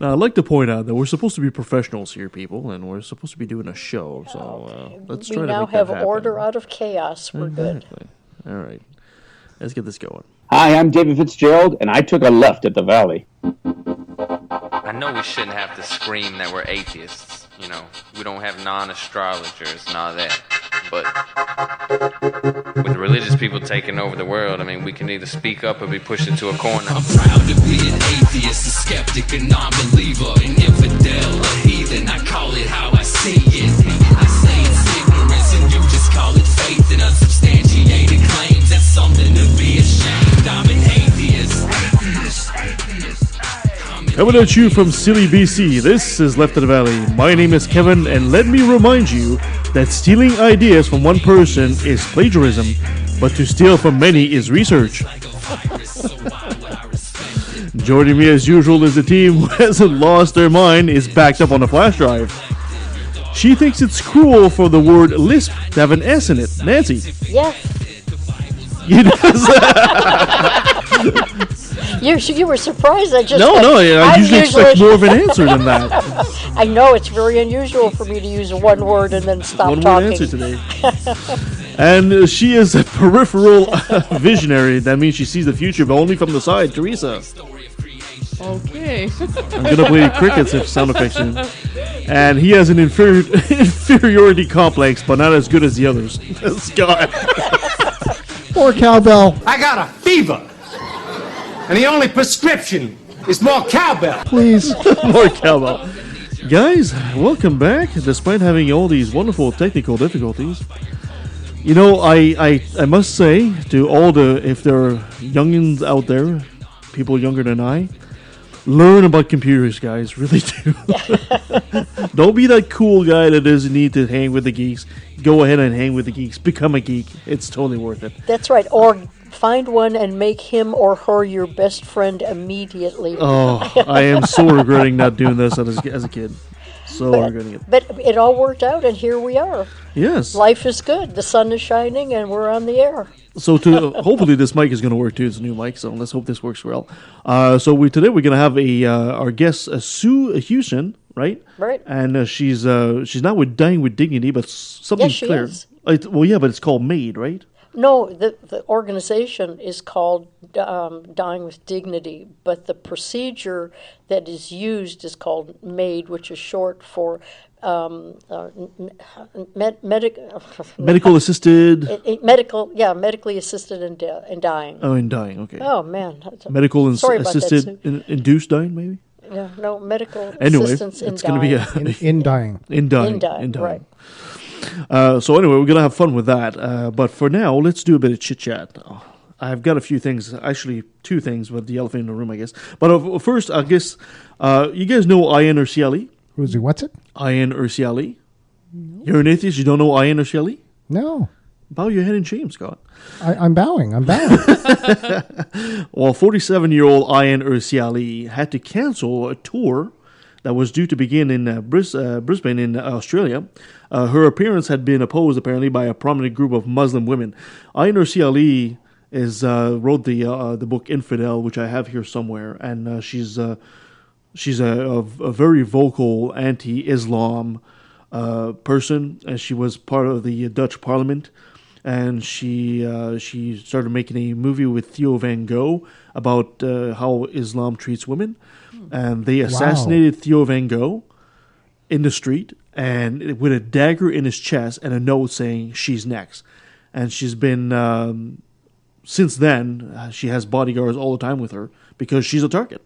Now, I'd like to point out that we're supposed to be professionals here, people, and we're supposed to be doing a show. So let's try to make that happen. We now have order out of chaos. We're good. All right. Let's get this going. Hi, I'm David Fitzgerald, and I took a left at the Valley. I know we shouldn't have to scream that we're atheists. You know, we don't have non-astrologers and all that. But with the religious people taking over the world, I mean, we can either speak up or be pushed into a corner. I'm proud to be an atheist, a skeptic, a non-believer, an infidel, a heathen. I call it how I see it. I say it's ignorance and you just call it faith and unsubstantiated claims. That's something to be ashamed. I'm an atheist. Coming at you from Silly, BC, this is Left of the Valley. My name is Kevin, and let me remind you that stealing ideas from one person is plagiarism, but to steal from many is research. Joining me as usual is the team who hasn't lost their mind, is backed up on a flash drive. She thinks it's cruel for the word lisp to have an S in it. Nancy. Yeah. You were surprised. I usually expect more of an answer than that. I know it's very unusual for me to use one word and then stop talking. One word answer today. And she is a peripheral visionary. That means she sees the future, but only from the side. Teresa. Okay. I'm gonna play crickets if sound effects soon. And he has an inferiority complex, but not as good as the others. Scott. More cowbell. I got a fever. And the only prescription is more cowbell. Please. More cowbell. Guys, welcome back, despite having all these wonderful technical difficulties. You know, I must say to all if there are youngins out there, people younger than I, learn about computers, guys. Really do. Don't be that cool guy that doesn't need to hang with the geeks. Go ahead and hang with the geeks. Become a geek. It's totally worth it. That's right. Or find one and make him or her your best friend immediately. Oh, I am so regretting not doing this as a kid. Regretting it. But it all worked out, and here we are. Yes. Life is good. The sun is shining, and we're on the air. So hopefully this mic is going to work too. It's a new mic, so let's hope this works well. Today we're going to have our guest Sue Hughson, right? Right. And she's not with Dying with Dignity, but something clear. Is. But it's called MAID, right? No, the organization is called Dying with Dignity, but the procedure that is used is called MAID, which is short for medical assisted. Medically assisted in dying. Oh, in dying. Okay. Oh man. Medical assisted induced dying, maybe. Yeah. No, medical it's assistance in going to be in dying. In dying. Right. So anyway, we're going to have fun with that. But for now, let's do a bit of chit-chat. I've got a few things, actually 2 things, but the elephant in the room, I guess. But first, I guess, you guys know Ayan Ursiali? What's it? Ayan Ursiali. No. You're an atheist, you don't know Ayan Ursiali? No. Bow your head in shame, Scott. I'm bowing. Well, 47-year-old Ayan Ursiali had to cancel a tour that was due to begin in Brisbane in Australia. Her appearance had been opposed, apparently, by a prominent group of Muslim women. Ayan Ursiali wrote the book Infidel, which I have here somewhere, and she's a very vocal anti-Islam person, and she was part of the Dutch Parliament, and she started making a movie with Theo Van Gogh about how Islam treats women. And they assassinated Theo Van Gogh in the street, and with a dagger in his chest and a note saying she's next. And she's been since then. She has bodyguards all the time with her because she's a target.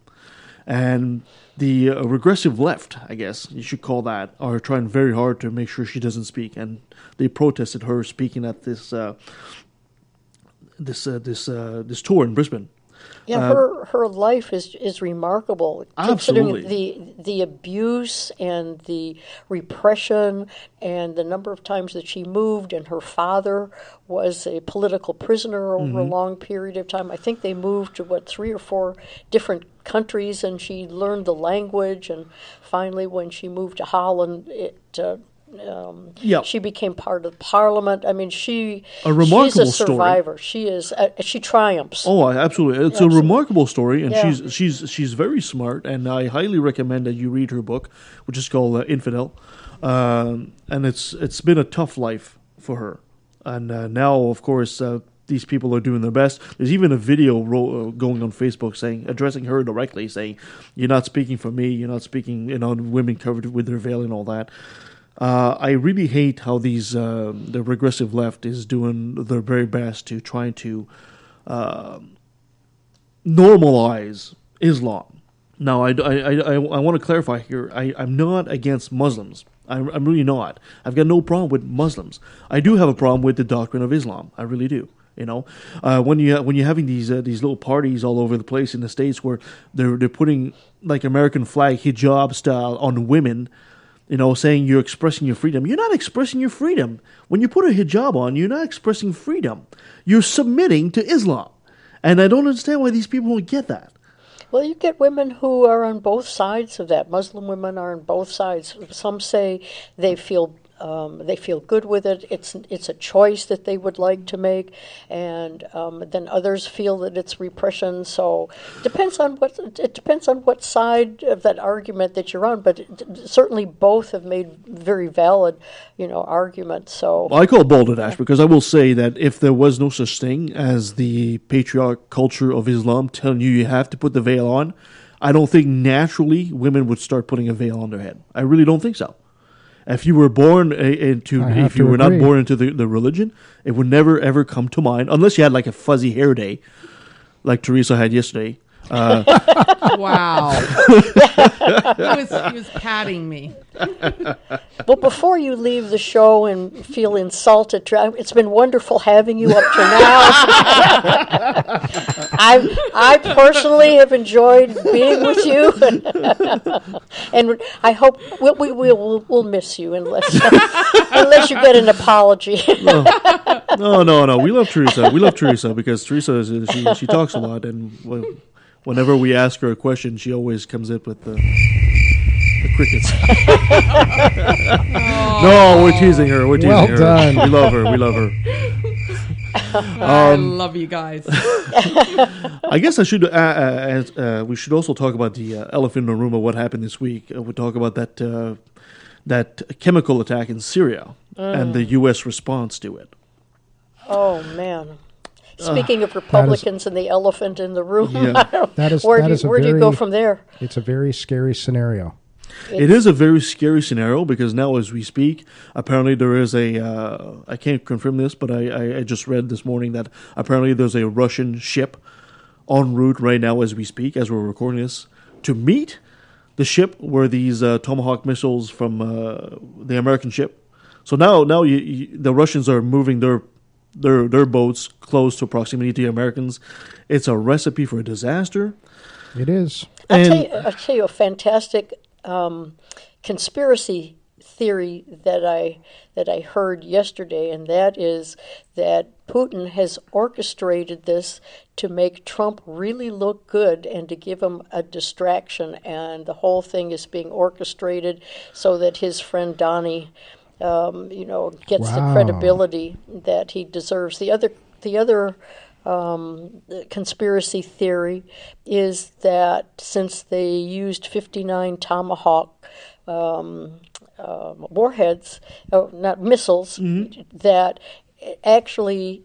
And the regressive left, I guess you should call that, are trying very hard to make sure she doesn't speak. And they protested her speaking at this tour in Brisbane. Yeah, her life is remarkable, absolutely. Considering the abuse and the repression and the number of times that she moved, and her father was a political prisoner over a long period of time. I think they moved to 3 or 4 different countries, and she learned the language, and finally when she moved to Holland, She became part of Parliament. I mean, she's a remarkable survivor. Story. She triumphs. Oh, absolutely! It's a remarkable story, and she's very smart. And I highly recommend that you read her book, which is called Infidel. And it's been a tough life for her. And now, of course, these people are doing their best. There's even a video going on Facebook addressing her directly, saying, "You're not speaking for me. You're not speaking, women covered with their veil and all that." I really hate how the regressive left is doing their very best to try to normalize Islam. Now, I want to clarify here. I'm not against Muslims. I'm really not. I've got no problem with Muslims. I do have a problem with the doctrine of Islam. I really do. When you're having these little parties all over the place in the States where they're putting like American flag hijab style on women, saying you're expressing your freedom. You're not expressing your freedom. When you put a hijab on, you're not expressing freedom. You're submitting to Islam, and I don't understand why these people don't get that. Well, you get women who are on both sides of that. Muslim women are on both sides. Some say they feel good with it. It's a choice that they would like to make, and then others feel that it's repression. So it depends on what side of that argument that you're on. But certainly both have made very valid, arguments. So I call it balderdash because I will say that if there was no such thing as the patriarch culture of Islam telling you have to put the veil on, I don't think naturally women would start putting a veil on their head. I really don't think so. If you were born not born into the religion, it would never ever come to mind unless you had like a fuzzy hair day, like Teresa had yesterday. Wow, he was patting me. Well, before you leave the show and feel insulted, it's been wonderful having you up to now. I personally have enjoyed being with you, and I hope we'll miss you unless you get an apology. No. We love Teresa because Teresa she talks a lot, and whenever we ask her a question, she always comes up with the crickets. No, we're teasing her. Well done. We love her. I love you guys. I guess we should also talk about the elephant in the room of what happened this week. We'll talk about that chemical attack in Syria and the U.S. response to it. Oh, man. Speaking of Republicans and the elephant in the room, where do you go from there? It's a very scary scenario. It is a very scary scenario because now as we speak, apparently there is I can't confirm this, but I just read this morning that apparently there's a Russian ship en route right now as we speak, as we're recording this, to meet the ship where these Tomahawk missiles from the American ship. So now the Russians are moving their boats close to proximity to the Americans. It's a recipe for a disaster. It is. I'll tell you a fantastic conspiracy theory that I heard yesterday, and that is that Putin has orchestrated this to make Trump really look good and to give him a distraction, and the whole thing is being orchestrated so that his friend Donnie gets the credibility that he deserves. The other conspiracy theory is that since they used 59 Tomahawk warheads, not missiles, that actually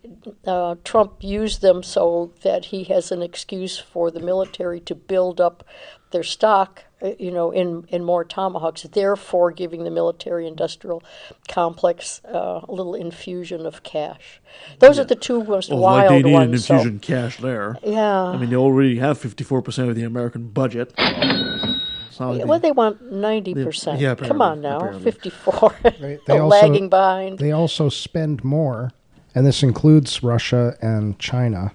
Trump used them so that he has an excuse for the military to build up their stock, in more Tomahawks, therefore giving the military-industrial complex a little infusion of cash. Those are the two most wild they need ones. An infusion of cash there. Yeah. I mean, they already have 54% of the American budget. Well, they want 90%. Yeah, come on now, apparently. 54. They also, lagging behind. They also spend more, and this includes Russia and China.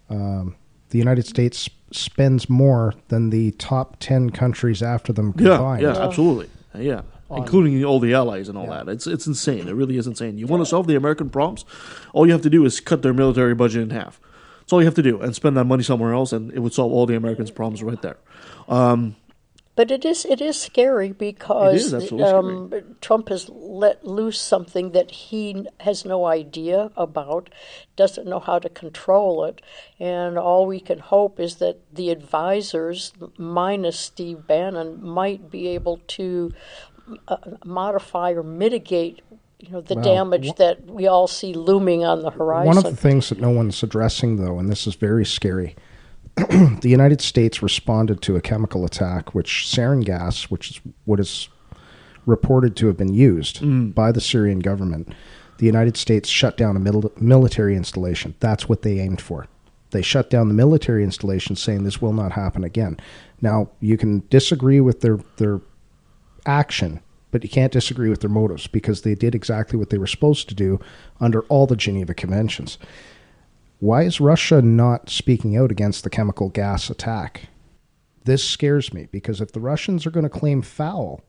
The United States spends more than the top 10 countries after them combined. Yeah, absolutely. Yeah, including all the allies and all that. It's insane. It really is insane. You want to solve the American problems? All you have to do is cut their military budget in half. That's all you have to do, and spend that money somewhere else, and it would solve all the Americans' problems right there. But it is scary because It is absolutely Trump has let loose something that he has no idea about, doesn't know how to control it, and all we can hope is that the advisors, minus Steve Bannon, might be able to modify or mitigate the damage that we all see looming on the horizon. One of the things that no one's addressing, though, and this is very scary, the United States responded to a chemical attack, which sarin gas, which is what is reported to have been used by the Syrian government. The United States shut down a military installation. That's what they aimed for. They shut down the military installation, saying this will not happen again. Now, you can disagree with their action, but you can't disagree with their motives, because they did exactly what they were supposed to do under all the Geneva Conventions. Why is Russia not speaking out against the chemical gas attack? This scares me, because if the Russians are going to claim foul,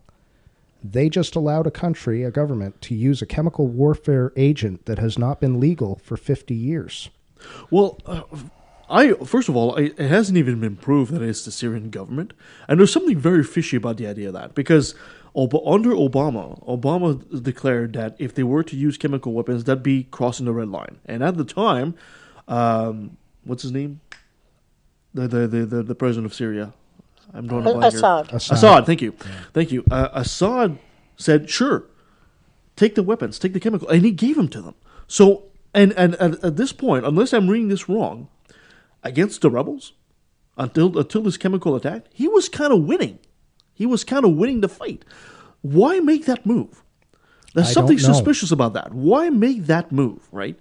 they just allowed a government, to use a chemical warfare agent that has not been legal for 50 years. Well, first of all, it hasn't even been proved that it's the Syrian government. And there's something very fishy about the idea of that, because under Obama declared that if they were to use chemical weapons, that'd be crossing the red line. And at the time, what's his name? The president of Syria. I'm drawing a blank here. Assad. Thank you. Yeah. Thank you. Assad said, "Sure, take the weapons, take the chemical," and he gave them to them. So, and at this point, unless I'm reading this wrong, against the rebels, until this chemical attack, he was kind of winning. He was kind of winning the fight. Why make that move? There's something suspicious about that. Why make that move, right?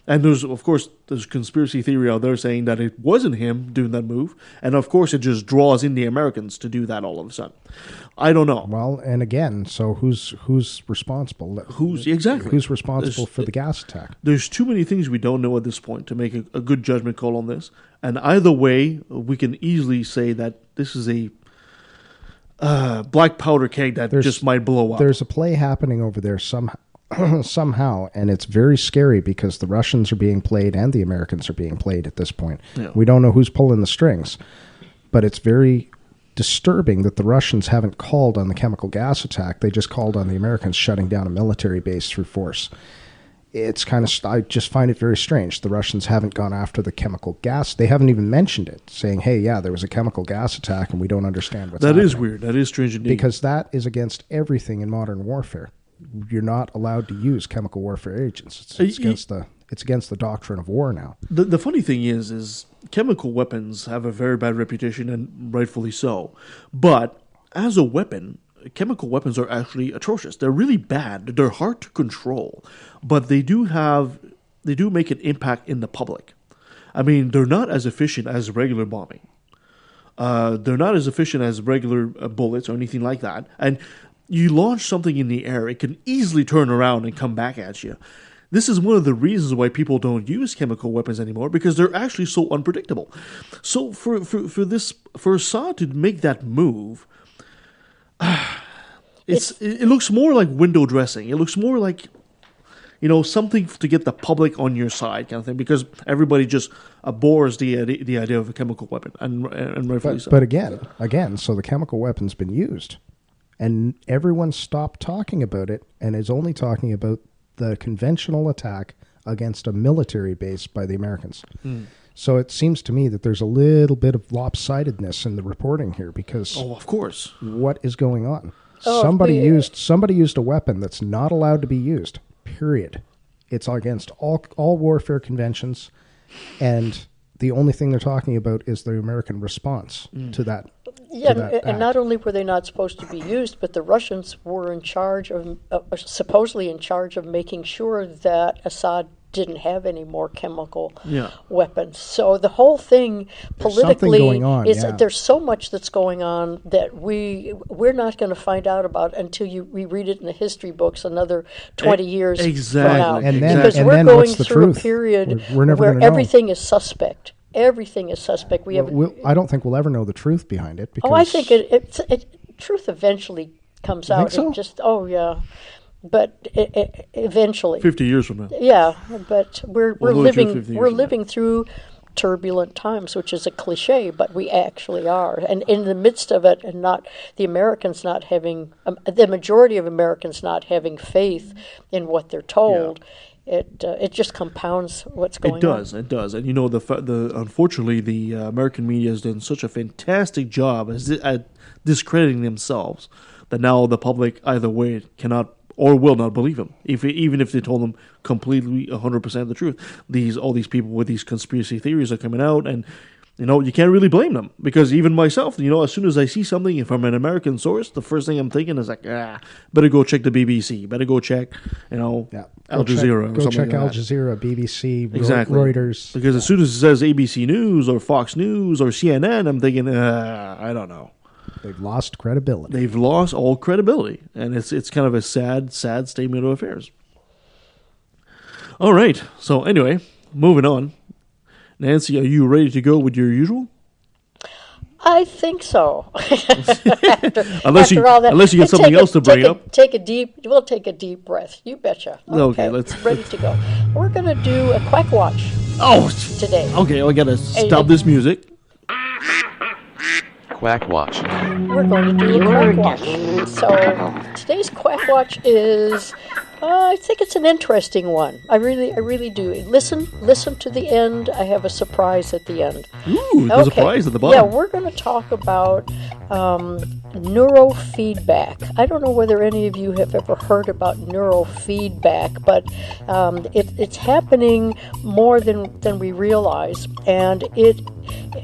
And there's conspiracy theory out there saying that it wasn't him doing that move. And of course, it just draws in the Americans to do that all of a sudden. I don't know. Well, and again, so who's responsible? Who's responsible for the gas attack? There's too many things we don't know at this point to make a good judgment call on this. And either way, we can easily say that this is a black powder keg that just might blow up. There's a play happening over there somehow, and it's very scary, because the Russians are being played and the Americans are being played at this point. Yeah. We don't know who's pulling the strings, but it's very disturbing that the Russians haven't called on the chemical gas attack. They just called on the Americans shutting down a military base through force. I just find it very strange. The Russians haven't gone after the chemical gas. They haven't even mentioned it, saying, hey, yeah, there was a chemical gas attack and we don't understand what's happening. That is weird. That is strange indeed. Because that is against everything in modern warfare. You're not allowed to use chemical warfare agents. It's against the doctrine of war now. The funny thing is chemical weapons have a very bad reputation, and rightfully so. But as a weapon, chemical weapons are actually atrocious. They're really bad. They're hard to control, but they do make an impact in the public. I mean, they're not as efficient as regular bombing. They're not as efficient as regular bullets or anything like that. And you launch something in the air, it can easily turn around and come back at you. This is one of the reasons why people don't use chemical weapons anymore, because they're actually so unpredictable. So for Assad to make that move, it looks more like window dressing. It looks more like, something to get the public on your side kind of thing, because everybody just abhors the idea of a chemical weapon, and rightfully so. But again, so the chemical weapon's been used, and everyone stopped talking about it and is only talking about the conventional attack against a military base by the Americans. So it seems to me that there's a little bit of lopsidedness in the reporting here, because of course, what is going on? Somebody used a weapon that's not allowed to be used. Period. It's against all warfare conventions, and the only thing they're talking about is the American response to that. Yeah, and not only were they not supposed to be used, but the Russians were in charge of, supposedly in charge of making sure that Assad didn't have any more chemical weapons. So the whole thing politically there's so much that's going on that we're not going to find out about until we read it in the history books another 20 years from now. Because we're going through a period where everything is suspect. Everything is suspect. I don't think we'll ever know the truth behind it. Because I think truth eventually comes out. So? But eventually, 50 years from now. Yeah, but we're living through turbulent times, which is a cliche, but we actually are. And in the midst of it, and not the Americans not having, the majority of Americans not having faith in what they're told, it just compounds what's going on. It does. And unfortunately, the American media has done such a fantastic job at discrediting themselves that now the public either way cannot or will not believe them, even if they told them completely 100% the truth. All these people with these conspiracy theories are coming out, and you can't really blame them, because even myself, as soon as I see something from an American source, the first thing I'm thinking is like, better go check the BBC, better go check, Al Jazeera. Go check Al Jazeera, BBC, exactly. Reuters. Because as soon as it says ABC News or Fox News or CNN, I'm thinking, I don't know. They've lost credibility. They've lost all credibility, and it's kind of a sad statement of affairs. All right, so anyway, moving on. Nancy, are you ready to go with your usual? I think so. Unless you get something else to bring up. We'll take a deep breath. You betcha. Okay, let's. Ready to go. We're going to do a Quackwatch. Today. Okay, I got to stop this music. Quackwatch. We're going to do a Quackwatch. So today's Quackwatch is, I think it's an interesting one. I really do. Listen to the end. I have a surprise at the end. Ooh, there's a surprise at the bottom. Yeah, we're going to talk about neurofeedback. I don't know whether any of you have ever heard about neurofeedback, but it's happening more than we realize, and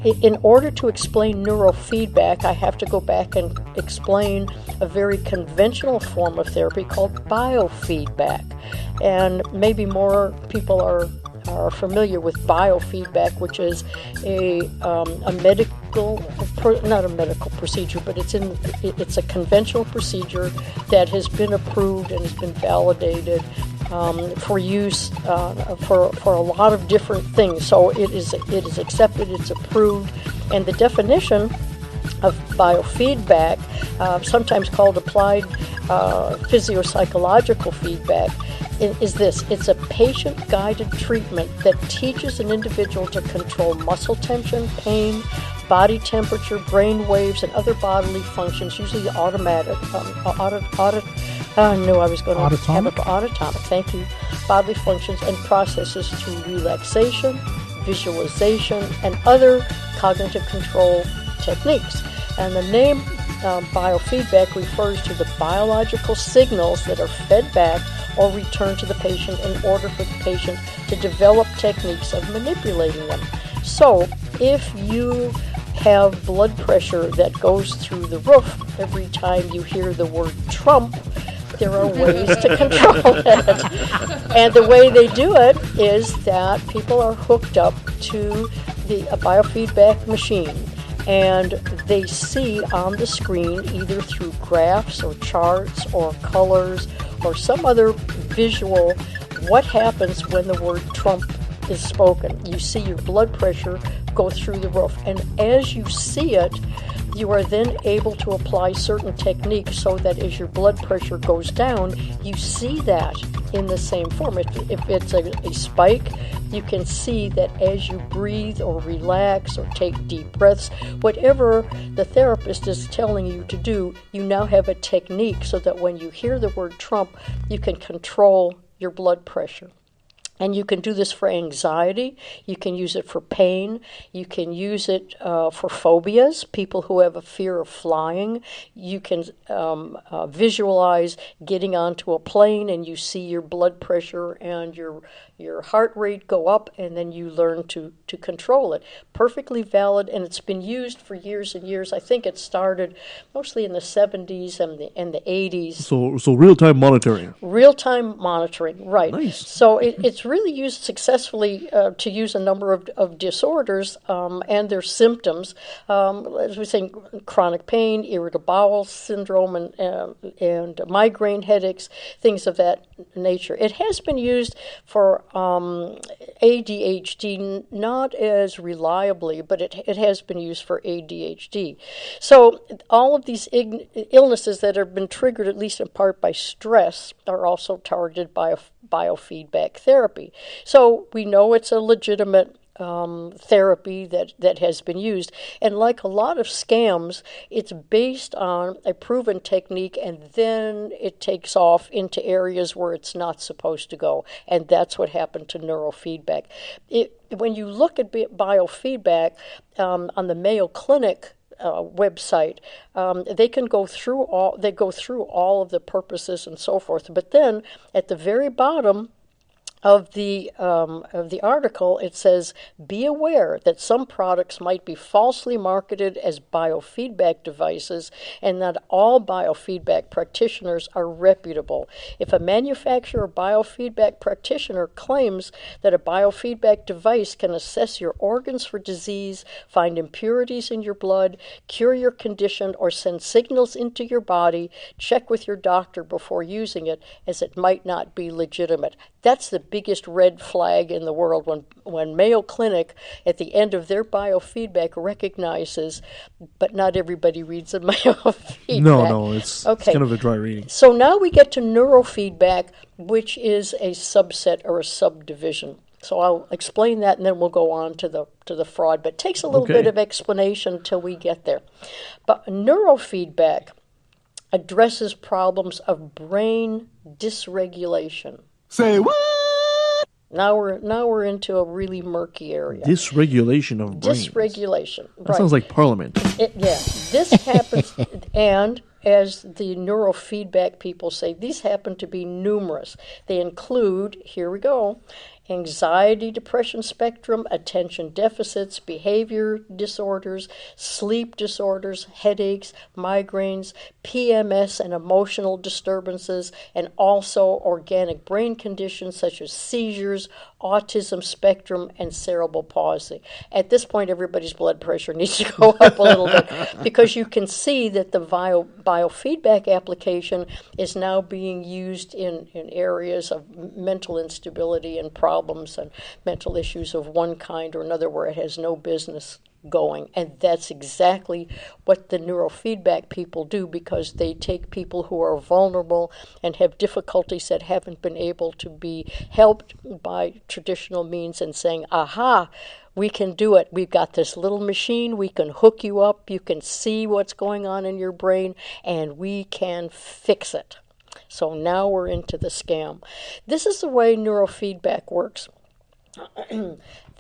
in order to explain neurofeedback, I have to go back and explain a very conventional form of therapy called biofeedback. And maybe more people are familiar with biofeedback, which is not a medical procedure, but it's a conventional procedure that has been approved and has been validated for use for a lot of different things. So it is accepted, it's approved, and the definition of biofeedback, sometimes called applied physiopsychological feedback, is this. It's a patient-guided treatment that teaches an individual to control muscle tension, pain, body temperature, brain waves, and other bodily functions, usually automatic. Autonomic, thank you. Bodily functions and processes through relaxation, visualization, and other cognitive control techniques. And the name biofeedback refers to the biological signals that are fed back or returned to the patient in order for the patient to develop techniques of manipulating them. So, if you have blood pressure that goes through the roof every time you hear the word Trump, there are ways to control it. And the way they do it is that people are hooked up to a biofeedback machine, and they see on the screen, either through graphs or charts or colors or some other visual, what happens when the word Trump is spoken. You see your blood pressure go through the roof, and as you see it, you are then able to apply certain techniques so that as your blood pressure goes down, you see that in the same form. If it's a spike, you can see that as you breathe or relax or take deep breaths, whatever the therapist is telling you to do, you now have a technique so that when you hear the word Trump, you can control your blood pressure. And you can do this for anxiety, you can use it for pain, you can use it for phobias, people who have a fear of flying. You can visualize getting onto a plane and you see your blood pressure and your heart rate go up, and then you learn to control it. Perfectly valid, and it's been used for years and years. I think it started mostly in the 70s and the 80s. So real-time monitoring. Real-time monitoring, right. Nice. So it's really used successfully to use a number of disorders and their symptoms. As we say, chronic pain, irritable bowel syndrome, and migraine headaches, things of that nature. It has been used for ADHD, not as reliably, but it has been used for ADHD. So all of these illnesses that have been triggered, at least in part by stress, are also targeted by biofeedback therapy. So we know it's a legitimate therapy that has been used. And like a lot of scams, it's based on a proven technique, and then it takes off into areas where it's not supposed to go. And that's what happened to neurofeedback. When you look at biofeedback on the Mayo Clinic website, they go through all of the purposes and so forth. But then at the very bottom of the article, it says, be aware that some products might be falsely marketed as biofeedback devices and that all biofeedback practitioners are reputable. If a manufacturer or biofeedback practitioner claims that a biofeedback device can assess your organs for disease, find impurities in your blood, cure your condition, or send signals into your body, check with your doctor before using it, as it might not be legitimate. That's the biggest red flag in the world when Mayo Clinic, at the end of their biofeedback, recognizes, but not everybody reads the biofeedback. No, it's kind of a dry reading. So now we get to neurofeedback, which is a subset or a subdivision. So I'll explain that, and then we'll go on to the fraud. But it takes a little bit of explanation until we get there. But neurofeedback addresses problems of brain dysregulation. Say what? Now we're into a really murky area. Dysregulation of brains. Dysregulation. That sounds like Parliament. This happens, and as the neurofeedback people say, these happen to be numerous. They include, here we go, anxiety, depression spectrum, attention deficits, behavior disorders, sleep disorders, headaches, migraines, PMS and emotional disturbances, and also organic brain conditions such as seizures, autism spectrum, and cerebral palsy. At this point, everybody's blood pressure needs to go up a little bit because you can see that the biofeedback application is now being used in areas of mental instability and problems and mental issues of one kind or another where it has no business going. And that's exactly what the neurofeedback people do, because they take people who are vulnerable and have difficulties that haven't been able to be helped by traditional means and saying, aha, we can do it. We've got this little machine. We can hook you up. You can see what's going on in your brain, and we can fix it. So now we're into the scam. This is the way neurofeedback works.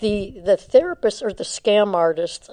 The therapist or the scam artist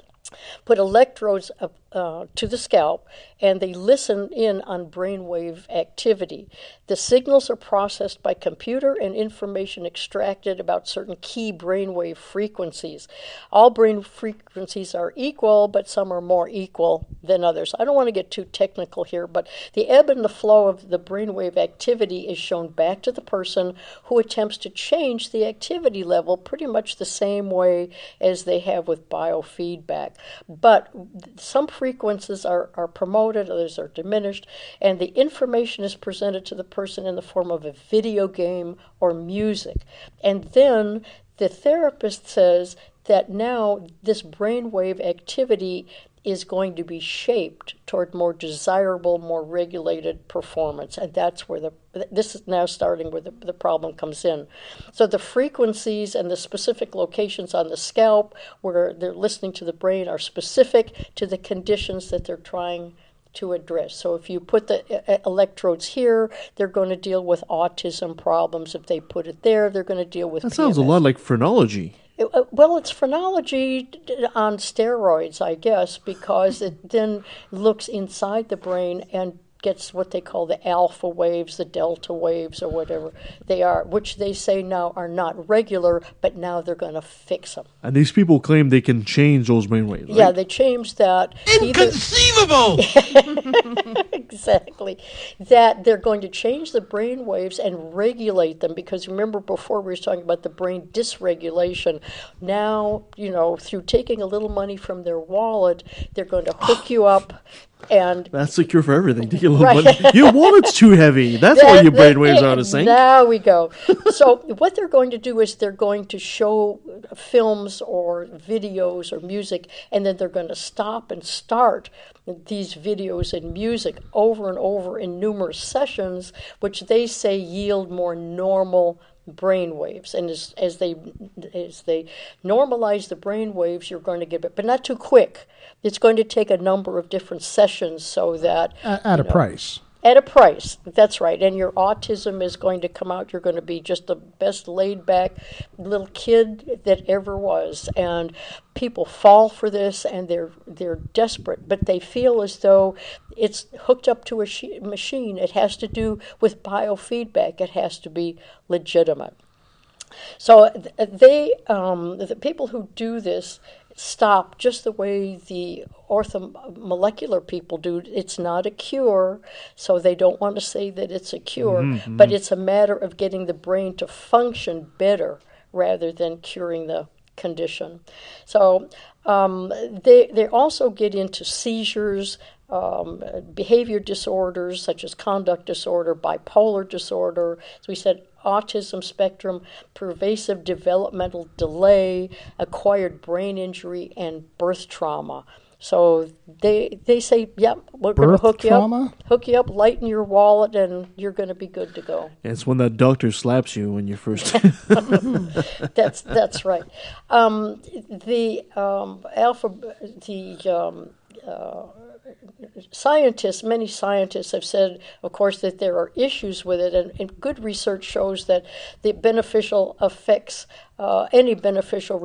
put electrodes to the scalp, and they listen in on brainwave activity. The signals are processed by computer and information extracted about certain key brainwave frequencies. All brain frequencies are equal, but some are more equal than others. I don't want to get too technical here, but the ebb and the flow of the brainwave activity is shown back to the person who attempts to change the activity level pretty much the same way as they have with biofeedback. But some frequencies are promoted, others are diminished, and the information is presented to the person in the form of a video game or music. And then the therapist says that now this brainwave activity is going to be shaped toward more desirable, more regulated performance. And that's where this is now starting where the problem comes in. So the frequencies and the specific locations on the scalp where they're listening to the brain are specific to the conditions that they're trying to address. So if you put the electrodes here, they're going to deal with autism problems. If they put it there, they're going to deal with That sounds a lot like phrenology. Well, it's phrenology on steroids, I guess, because it then looks inside the brain and gets what they call the alpha waves, the delta waves, or whatever they are, which they say now are not regular, but now they're going to fix them. And these people claim they can change those brainwaves, right? Yeah, they changed that. Inconceivable! Exactly. That they're going to change the brain waves and regulate them, because remember before we were talking about the brain dysregulation. Now, through taking a little money from their wallet, they're going to hook you up. And that's the cure for everything. Take a little money. Your wallet's too heavy. That's why your brainwaves are out of sync. Now we go. So what they're going to do is they're going to show films or videos or music, and then they're going to stop and start these videos and music over and over in numerous sessions, which they say yield more normal brain waves, and as they normalize the brain waves, you're going to get it, but not too quick. It's going to take a number of different sessions so that At a price. At a price, that's right. And your autism is going to come out. You're going to be just the best laid back little kid that ever was. And people fall for this, and they're desperate. But they feel as though it's hooked up to a machine. It has to do with biofeedback. It has to be legitimate. So the people who do this stop just the way the orthomolecular people do. It's not a cure, so they don't want to say that it's a cure, but it's a matter of getting the brain to function better rather than curing the condition. So they also get into seizures, behavior disorders such as conduct disorder, bipolar disorder, as we said, autism spectrum, pervasive developmental delay, acquired brain injury, and birth trauma. So they say, yep, we're going to hook you up, lighten your wallet, and you're going to be good to go. It's when that doctor slaps you when you're first. That's right. Many scientists have said, of course, that there are issues with it, and good research shows that the beneficial effects, any beneficial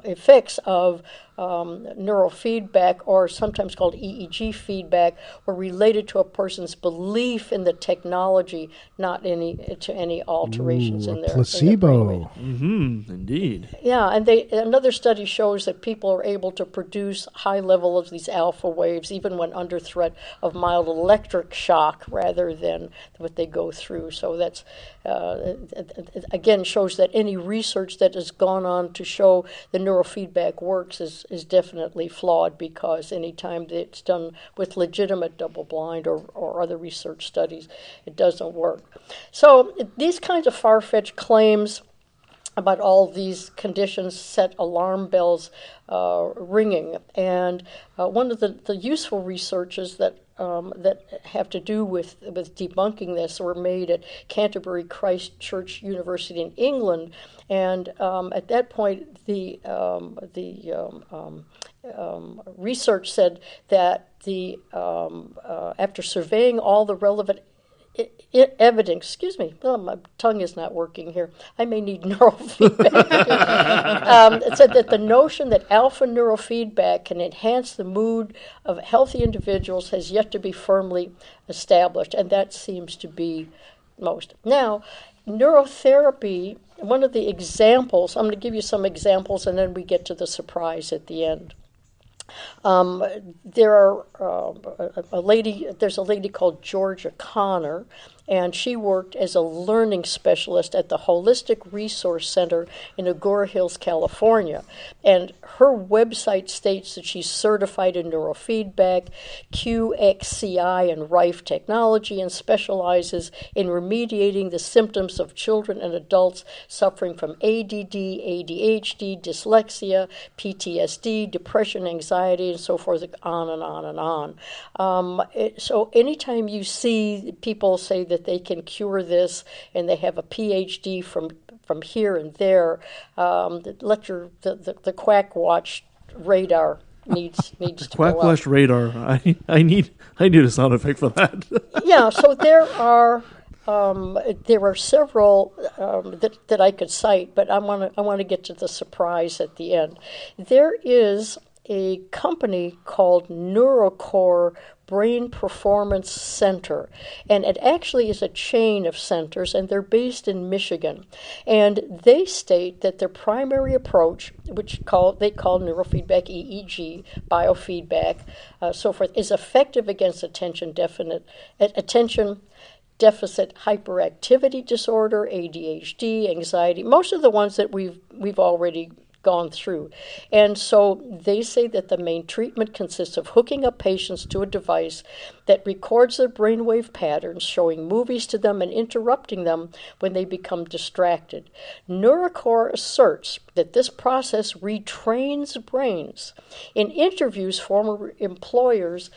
effects of neurofeedback, or sometimes called EEG feedback, were related to a person's belief in the technology, not to any alterations in their placebo. Indeed. Yeah, and another study shows that people are able to produce high level of these alpha waves even when under threat of mild electric shock rather than what they go through. So that's again shows that any research that has gone on to show the neurofeedback works is definitely flawed, because anytime that it's done with legitimate double-blind or other research studies, it doesn't work. So these kinds of far-fetched claims about all these conditions set alarm bells ringing. And one of the useful researches that have to do with debunking this were made at Canterbury Christ Church University in England. And at that point, the research said that after surveying all the relevant evidence, excuse me, my tongue is not working here. I may need neurofeedback. It said that the notion that alpha neurofeedback can enhance the mood of healthy individuals has yet to be firmly established, and that seems to be most. Now, neurotherapy, one of the examples, I'm going to give you some examples, and then we get to the surprise at the end. There's a lady called Georgia Connor, and she worked as a learning specialist at the Holistic Resource Center in Agoura Hills, California. And her website states that she's certified in neurofeedback, QXCI, and Rife technology, and specializes in remediating the symptoms of children and adults suffering from ADD, ADHD, dyslexia, PTSD, depression, anxiety, and so forth, on and on and on. So anytime you see people say that they can cure this and they have a PhD from here and there, the Quackwatch radar needs to go up. Quackwatch radar. I need a sound effect for that. Yeah, so there are several that I could cite, but I want to get to the surprise at the end. There is a company called NeuroCore Brain Performance Center, and it actually is a chain of centers, and they're based in Michigan. And they state that their primary approach, which they call neurofeedback, EEG, biofeedback, so forth, is effective against attention deficit hyperactivity disorder, ADHD, anxiety, most of the ones that we've already gone through. And so they say that the main treatment consists of hooking up patients to a device that records their brainwave patterns, showing movies to them and interrupting them when they become distracted. Neurocore asserts that this process retrains brains. In interviews, former employees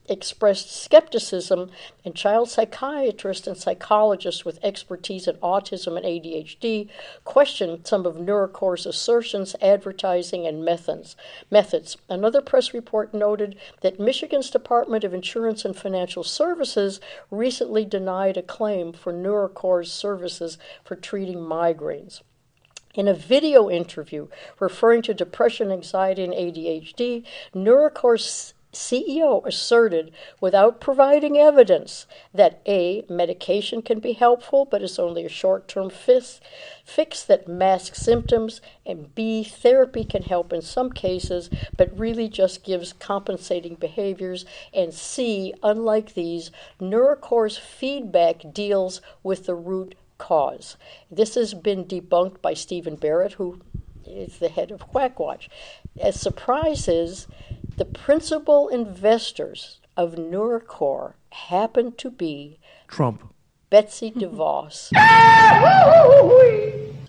expressed skepticism, and child psychiatrists and psychologists with expertise in autism and ADHD questioned some of Neurocore's assertions, advertising, and methods. Another press report noted that Michigan's Department of Insurance and Financial Services recently denied a claim for Neurocore's services for treating migraines. In a video interview referring to depression, anxiety, and ADHD, Neurocore's CEO asserted, without providing evidence, that A, medication can be helpful, but is only a short-term fix that masks symptoms, and B, therapy can help in some cases, but really just gives compensating behaviors, and C, unlike these, Neurocore's feedback deals with the root cause. This has been debunked by Stephen Barrett, who is the head of Quackwatch. A surprise is the principal investors of Neurocore happen to be Trump. Betsy DeVos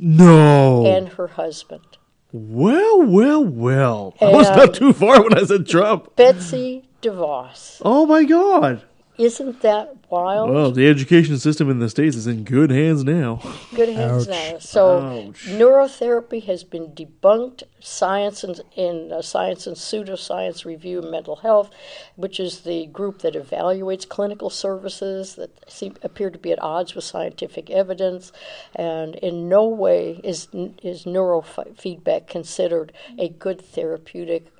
No. and her husband. Well. I was not too far when I said Trump. Betsy DeVos. Oh, my God. Isn't that wild? Well, the education system in the States is in good hands now. Good hands Ouch. now. So Ouch. neurotherapy has been debunked. Science and Pseudoscience Review of Mental Health, which is the group that evaluates clinical services that appear to be at odds with scientific evidence, and in no way is neurofeedback considered a good therapeutic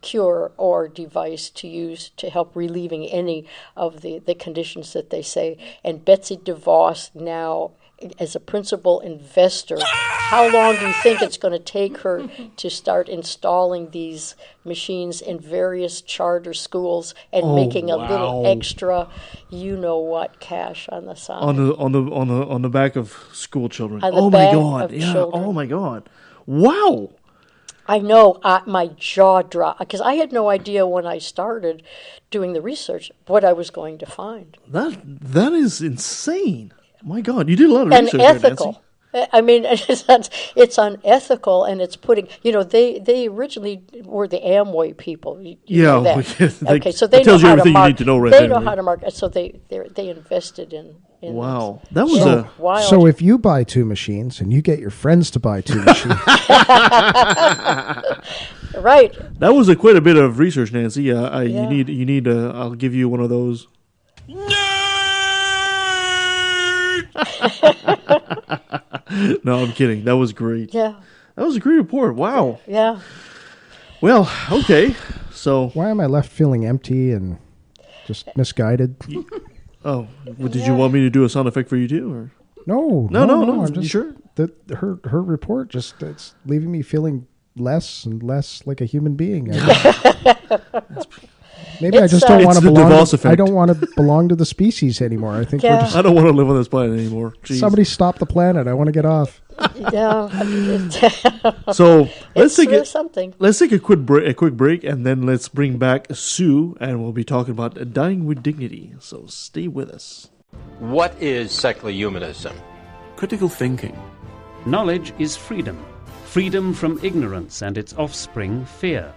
cure or device to use to help relieving any of the conditions that they say. And Betsy DeVos now, as a principal investor, how long do you think it's going to take her to start installing these machines in various charter schools and making a little extra, cash on the side? On the back of school children. On the Oh, back my God. of Yeah. children. Oh, my God. Wow. I know, my jaw dropped, because I had no idea when I started doing the research what I was going to find. That is insane. My God, you did a lot of And research there, ethical. Nancy. I mean, it's unethical, and it's putting, they originally were the Amway people. You know that. Okay, so they that tells know you how to everything you market. need to know right They there, know right? how to market, so they invested in Wow. this. That was So wild. So if you buy 2 machines and you get your friends to buy 2 machines, Right. That was quite a bit of research, Nancy. You need. I'll give you one of those. No, I'm kidding. That was great. Yeah. That was a great report. Wow. Yeah. Well, okay. So, why am I left feeling empty and just misguided? well, did you want me to do a sound effect for you too, or? No. No. I'm You sure? Her report just it's leaving me feeling less and less like a human being. Maybe I just don't want to the belong. DeVos effect. I don't want to belong to the species anymore. I think we're Yeah. just I don't want to live on this planet anymore. Jeez. somebody stop the planet. I want to get off. Yeah. So let's It's take something. Let's take a quick break, and then let's bring back Sue, and we'll be talking about dying with dignity. So stay with us. What is secular humanism? Critical thinking. Knowledge is freedom. Freedom from ignorance and its offspring, fear.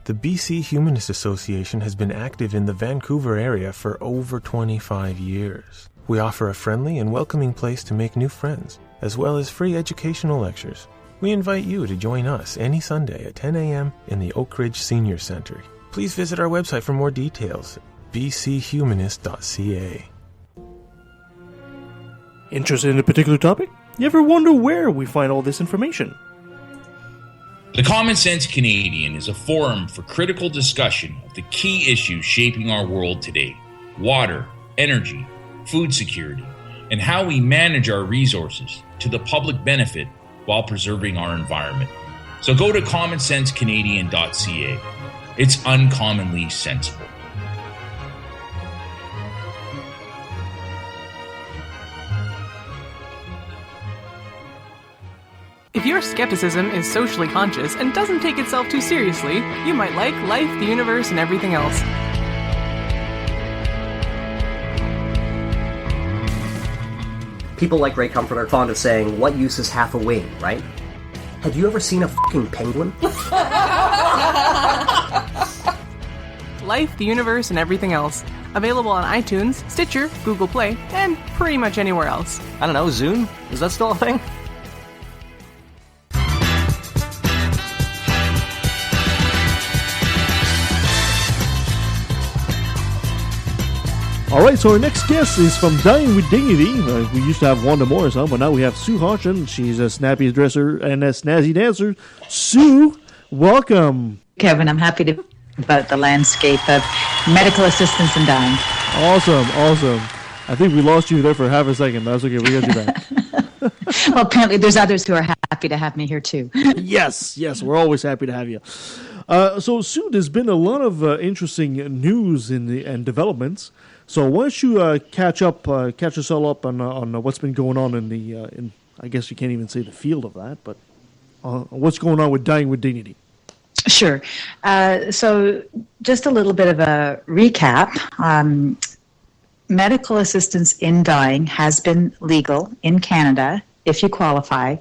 The BC Humanist Association has been active in the Vancouver area for over 25 years. We offer a friendly and welcoming place to make new friends, as well as free educational lectures. We invite you to join us any Sunday at 10 a.m. in the Oak Ridge Senior Center. Please visit our website for more details, bchumanist.ca. Interested in a particular topic? You ever wonder where we find all this information? The Common Sense Canadian is a forum for critical discussion of the key issues shaping our world today: water, energy, food security, and how we manage our resources to the public benefit while preserving our environment. So go to commonsensecanadian.ca. It's uncommonly sensible. If If your skepticism is socially conscious and doesn't take itself too seriously, you might like life, the universe, and everything else. People like Ray Comfort are fond of saying, what use is half a wing, right? Have you ever seen a fucking penguin? Life, the universe, and everything else. Available on iTunes, Stitcher, Google Play, and pretty much anywhere else. I don't know, Zune? Is that still a thing? All right, so our next guest is from Dying with Dignity. We used to have Wanda Morris on, but now we have Sue Hughson. She's a snappy dresser and a snazzy dancer. Sue, welcome. Kevin, I'm happy to about the landscape of medical assistance in dying. Awesome. I think we lost you there for half a second, but that's okay. We got you back. Well, apparently there's others who are happy to have me here too. Yes, we're always happy to have you. So, Sue, there's been a lot of interesting news and developments. So why don't you catch us all up on what's been going on in I guess you can't even say the field of that, but what's going on with Dying with Dignity? Sure. So just a little bit of a recap. Medical assistance in dying has been legal in Canada, if you qualify,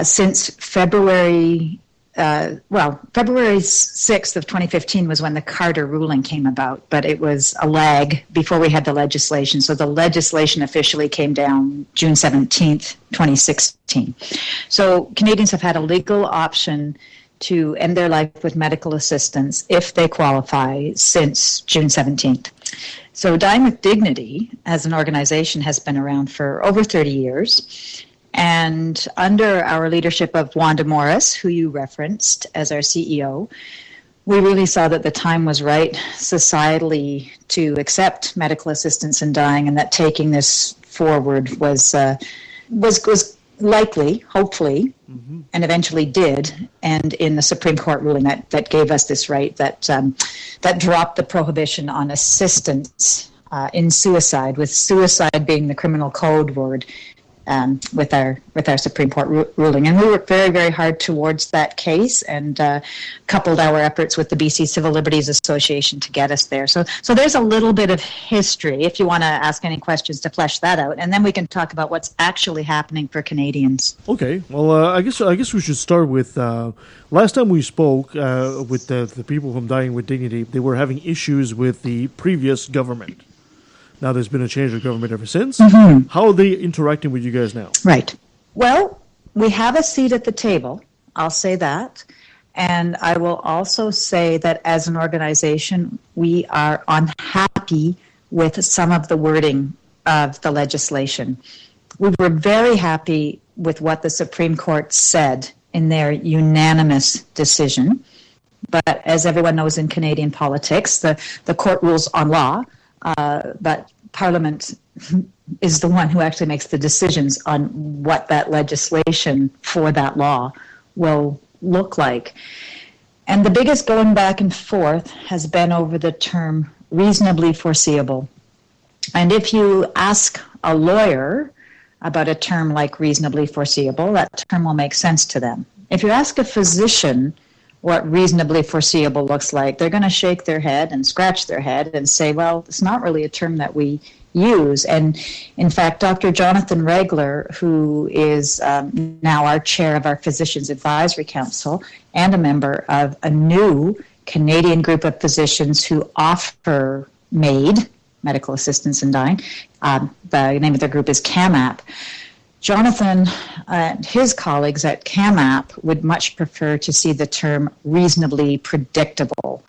since February 6th of 2015 was when the Carter ruling came about, but it was a lag before we had the legislation. So the legislation officially came down June 17th, 2016. So Canadians have had a legal option to end their life with medical assistance if they qualify since June 17th. So Dying with Dignity as an organization has been around for over 30 years. And under our leadership of Wanda Morris, who you referenced as our CEO, we really saw that the time was right societally to accept medical assistance in dying, and that taking this forward was likely, hopefully, and eventually did. And in the Supreme Court ruling that gave us this right, that dropped the prohibition on assistance in suicide, with suicide being the criminal code word. With our Supreme Court ruling. And we worked very, very hard towards that case and coupled our efforts with the BC Civil Liberties Association to get us there. So there's a little bit of history, if you want to ask any questions to flesh that out, and then we can talk about what's actually happening for Canadians. Okay. Well, I guess we should start with last time we spoke with the people from Dying with Dignity. They were having issues with the previous government. Now there's been a change of government ever since. Mm-hmm. How are they interacting with you guys now? Right. Well, we have a seat at the table. I'll say that. And I will also say that as an organization, we are unhappy with some of the wording of the legislation. We were very happy with what the Supreme Court said in their unanimous decision. But as everyone knows in Canadian politics, the court rules on law. But Parliament is the one who actually makes the decisions on what that legislation for that law will look like. And the biggest going back and forth has been over the term reasonably foreseeable. And if you ask a lawyer about a term like reasonably foreseeable, that term will make sense to them. If you ask a physician what reasonably foreseeable looks like, they're going to shake their head and scratch their head and say, well, it's not really a term that we use. And in fact, Dr. Jonathan Regler, who is now our chair of our Physicians Advisory Council and a member of a new Canadian group of physicians who offer MAID, medical assistance in dying, the name of their group is CAMAP. Jonathan and his colleagues at CAMAP would much prefer to see the term reasonably predictable.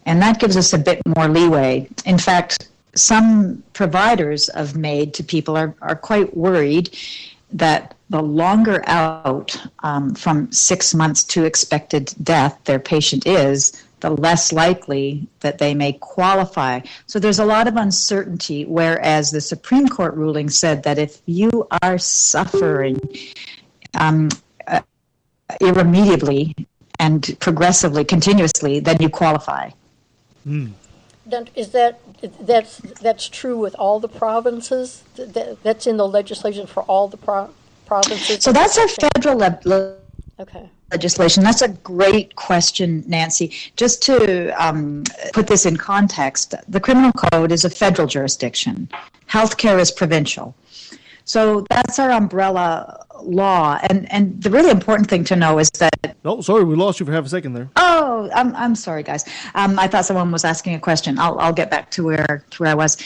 And that gives us a bit more leeway. In fact, some providers of MAID to people are quite worried that the longer out from 6 months to expected death their patient is, the less likely that they may qualify. So there's a lot of uncertainty, whereas the Supreme Court ruling said that if you are suffering irremediably and progressively, continuously, then you qualify. Then is that's true with all the provinces? That's in the legislation for all the provinces? So that's our federal Okay. legislation. That's a great question, Nancy. Just to put this in context, the criminal code is a federal jurisdiction. Healthcare is provincial. So that's our umbrella law. And the really important thing to know is that... Oh, sorry, we lost you for half a second there. Oh, I'm sorry, guys. I thought someone was asking a question. I'll get back to where I was.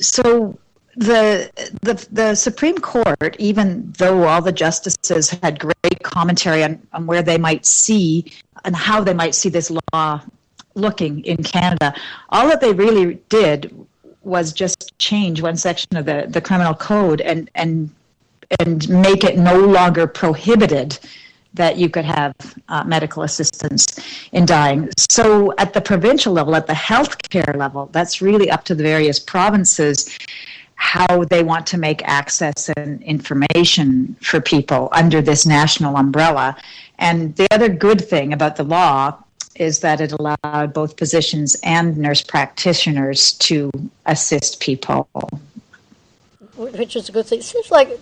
So the Supreme Court, even though all the justices had great commentary on where they might see and how they might see this law looking in Canada, all that they really did was just change one section of the criminal code and make it no longer prohibited that you could have medical assistance in dying. So at the provincial level, at the healthcare level, that's really up to the various provinces how they want to make access and information for people under this national umbrella. And the other good thing about the law is that it allowed both physicians and nurse practitioners to assist people. Which is a good thing. It seems like,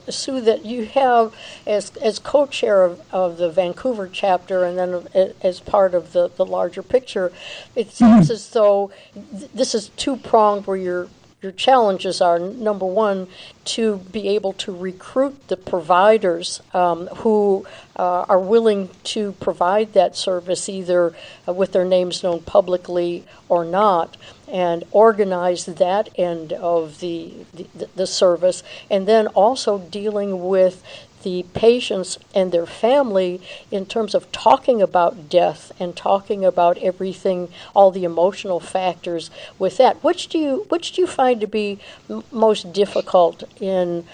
Sue, that you have, as co-chair of the Vancouver chapter and then as part of the larger picture, it seems as though this is two-pronged where your challenges are, number one, to be able to recruit the providers who are willing to provide that service either with their names known publicly or not, and organize that end of the service, and then also dealing with the patients and their family in terms of talking about death and talking about everything, all the emotional factors with that. Which do you find to be most difficult in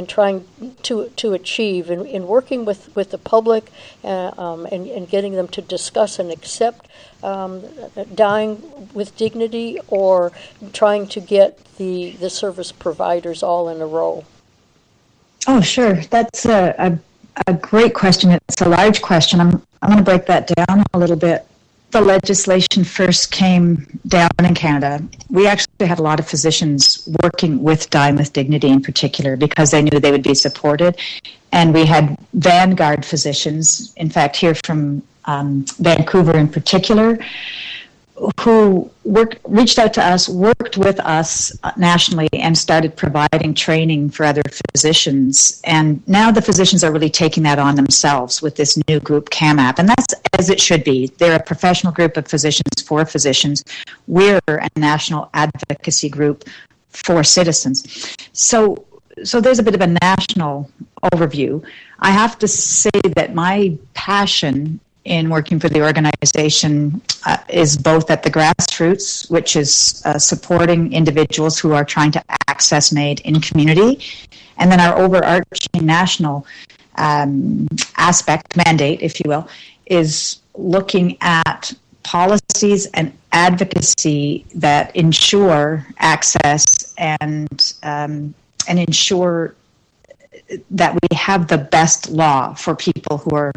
trying to achieve in working with the public and getting them to discuss and accept dying with dignity, or trying to get the service providers all in a row? Oh, sure. That's a great question. It's a large question. I'm going to break that down a little bit. The legislation first came down in Canada. We actually had a lot of physicians working with Dying with Dignity in particular because they knew they would be supported. And we had vanguard physicians, in fact, here from Vancouver in particular, who reached out to us, worked with us nationally, and started providing training for other physicians. And now the physicians are really taking that on themselves with this new group, CAMAP, and that's as it should be. They're a professional group of physicians for physicians. We're a national advocacy group for citizens. So there's a bit of a national overview. I have to say that my passion in working for the organization is both at the grassroots, which is supporting individuals who are trying to access MAID in community, and then our overarching national aspect, mandate, if you will, is looking at policies and advocacy that ensure access and ensure that we have the best law for people who are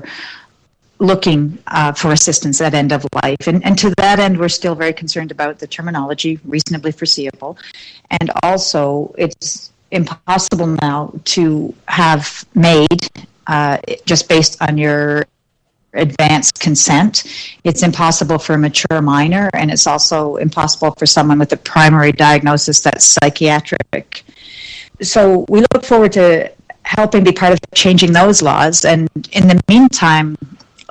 looking for assistance at end of life. And to that end, we're still very concerned about the terminology, reasonably foreseeable. And also, it's impossible now to have MAID just based on your advanced consent. It's impossible for a mature minor, and it's also impossible for someone with a primary diagnosis that's psychiatric. So we look forward to helping be part of changing those laws. And in the meantime,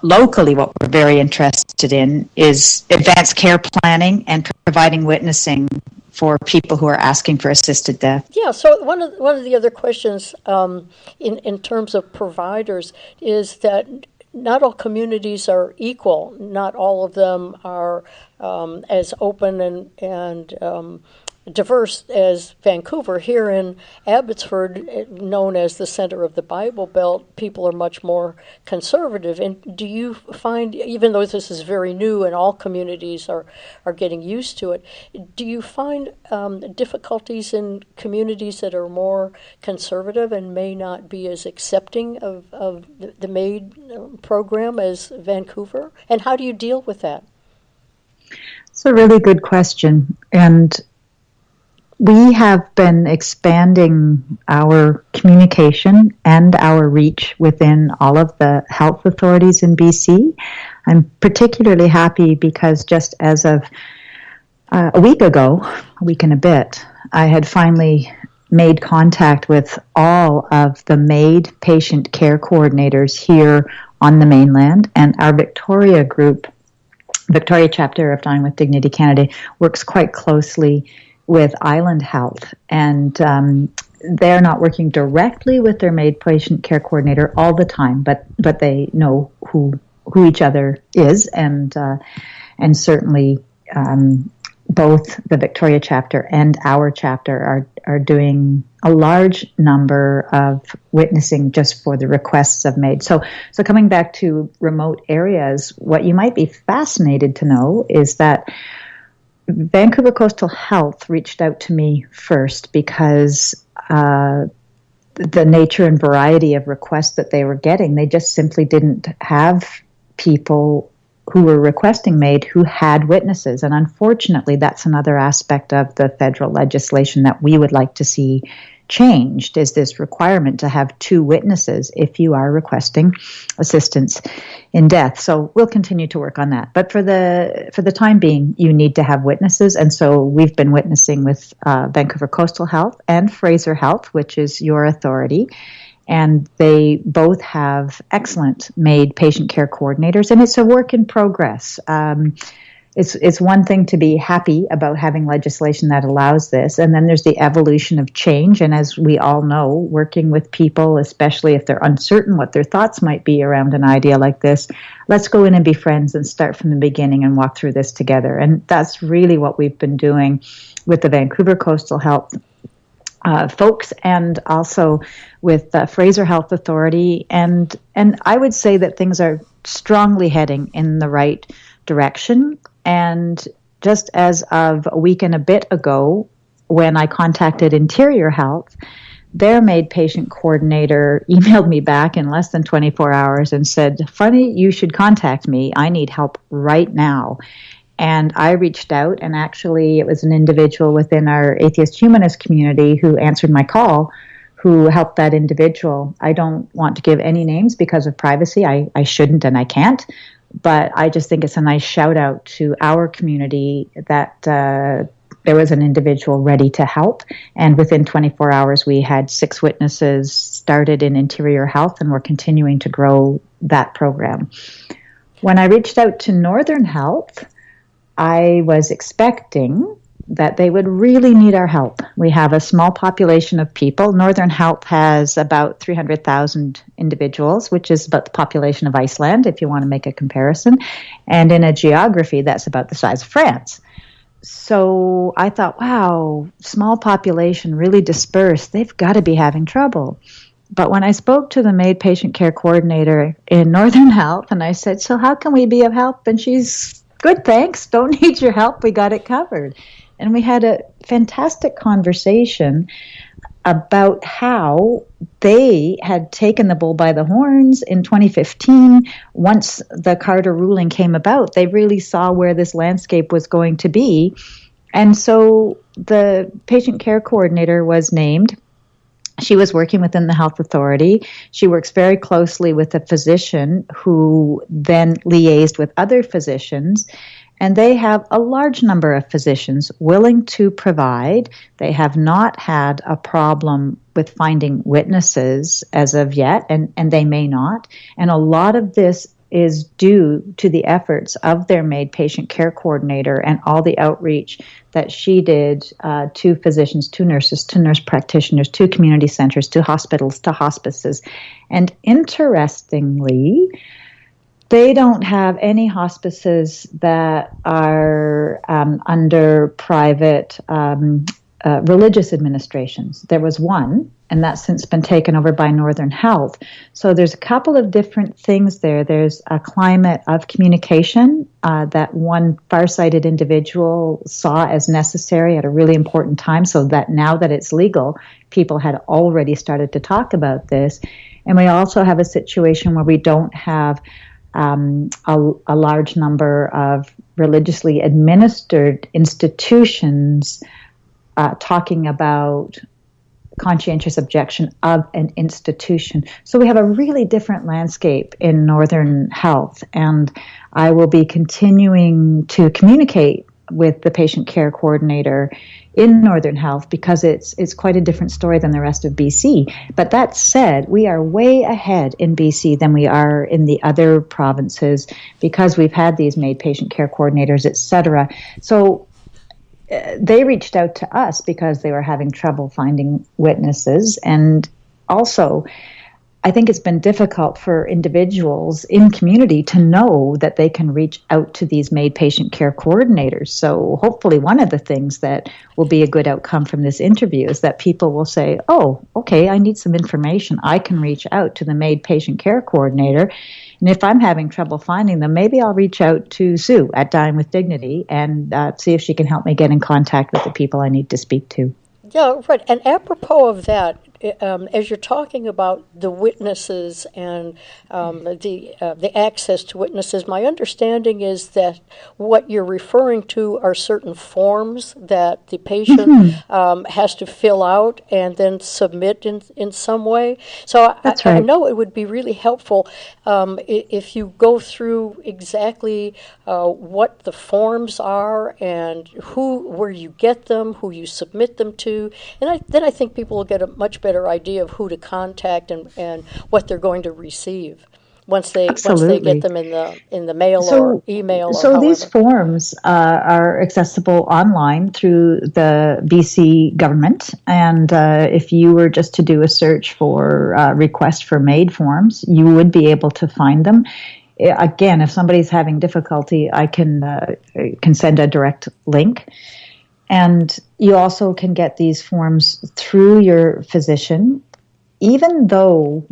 locally, what we're very interested in is advanced care planning and providing witnessing for people who are asking for assisted death. Yeah, so one of the other questions in terms of providers is that not all communities are equal. Not all of them are as open and diverse as Vancouver. Here in Abbotsford, known as the center of the Bible Belt, people are much more conservative. And do you find, even though this is very new and all communities are getting used to it, do you find difficulties in communities that are more conservative and may not be as accepting of the MAID program as Vancouver? And how do you deal with that? It's a really good question. And we have been expanding our communication and our reach within all of the health authorities in BC. I'm particularly happy because just as of a week and a bit, I had finally made contact with all of the MAID patient care coordinators here on the mainland, and our Victoria group, Victoria chapter of Dying with Dignity Canada, works quite closely with Island Health, and they're not working directly with their MAID patient care coordinator all the time, but they know who each other is, and certainly both the Victoria chapter and our chapter are doing a large number of witnessing just for the requests of MAID. So coming back to remote areas, what you might be fascinated to know is that Vancouver Coastal Health reached out to me first because the nature and variety of requests that they were getting, they just simply didn't have people who were requesting MAID who had witnesses. And unfortunately, that's another aspect of the federal legislation that we would like to see changed, is this requirement to have 2 witnesses if you are requesting assistance in death. So we'll continue to work on that. But for the time being, you need to have witnesses. And so we've been witnessing with Vancouver Coastal Health and Fraser Health, which is your authority. And they both have excellent MAID patient care coordinators, and it's a work in progress. It's one thing to be happy about having legislation that allows this, and then there's the evolution of change. And as we all know, working with people, especially if they're uncertain what their thoughts might be around an idea like this, let's go in and be friends and start from the beginning and walk through this together. And that's really what we've been doing with the Vancouver Coastal Health folks, and also with Fraser Health Authority, and I would say that things are strongly heading in the right direction. And just as of a week and a bit ago, when I contacted Interior Health, their MAID patient coordinator emailed me back in less than 24 hours and said, "Funny, you should contact me. I need help right now." And I reached out, and actually it was an individual within our atheist humanist community who answered my call, who helped that individual. I don't want to give any names because of privacy. I shouldn't and I can't. But I just think it's a nice shout out to our community that there was an individual ready to help. And within 24 hours, we had 6 witnesses started in Interior Health, and we're continuing to grow that program. When I reached out to Northern Health, I was expecting that they would really need our help. We have a small population of people. Northern Health has about 300,000 individuals, which is about the population of Iceland, if you want to make a comparison. And in a geography, that's about the size of France. So I thought, wow, small population, really dispersed. They've got to be having trouble. But when I spoke to the MAID patient care coordinator in Northern Health, and I said, "So how can we be of help?" And she's, "Good, thanks. Don't need your help. We got it covered." And we had a fantastic conversation about how they had taken the bull by the horns in 2015. Once the Carter ruling came about, they really saw where this landscape was going to be. And so the patient care coordinator was named. She was working within the health authority. She works very closely with a physician who then liaised with other physicians. And they have a large number of physicians willing to provide. They have not had a problem with finding witnesses as of yet, and they may not. And a lot of this is due to the efforts of their MAID patient care coordinator and all the outreach that she did to physicians, to nurses, to nurse practitioners, to community centers, to hospitals, to hospices. And interestingly, they don't have any hospices that are under private religious administrations. There was one, and that's since been taken over by Northern Health. So there's a couple of different things there. There's a climate of communication that one farsighted individual saw as necessary at a really important time, so that now that it's legal, people had already started to talk about this. And we also have a situation where we don't have a large number of religiously administered institutions talking about conscientious objection of an institution. So we have a really different landscape in Northern Health, and I will be continuing to communicate with the patient care coordinator in Northern Health because it's quite a different story than the rest of BC. But that said, we are way ahead in BC than we are in the other provinces because we've had these made patient care coordinators, etc. So they reached out to us because they were having trouble finding witnesses. And also, I think it's been difficult for individuals in community to know that they can reach out to these made patient care coordinators. So hopefully one of the things that will be a good outcome from this interview is that people will say, oh, okay, I need some information. I can reach out to the made patient care coordinator. And if I'm having trouble finding them, maybe I'll reach out to Sue at Dying with Dignity and see if she can help me get in contact with the people I need to speak to. Yeah, right. And apropos of that, as you're talking about the witnesses and the access to witnesses, my understanding is that what you're referring to are certain forms that the patient has to fill out and then submit in some way. So I know it would be really helpful if you go through exactly what the forms are and where you get them, who you submit them to, and then I think people will get a much better idea of who to contact and what they're going to receive once they get them in the mail or email. So these forms are accessible online through the BC government, and if you were just to do a search for request for made forms, you would be able to find them. Again, if somebody's having difficulty, I can send a direct link. And you also can get these forms through your physician, even though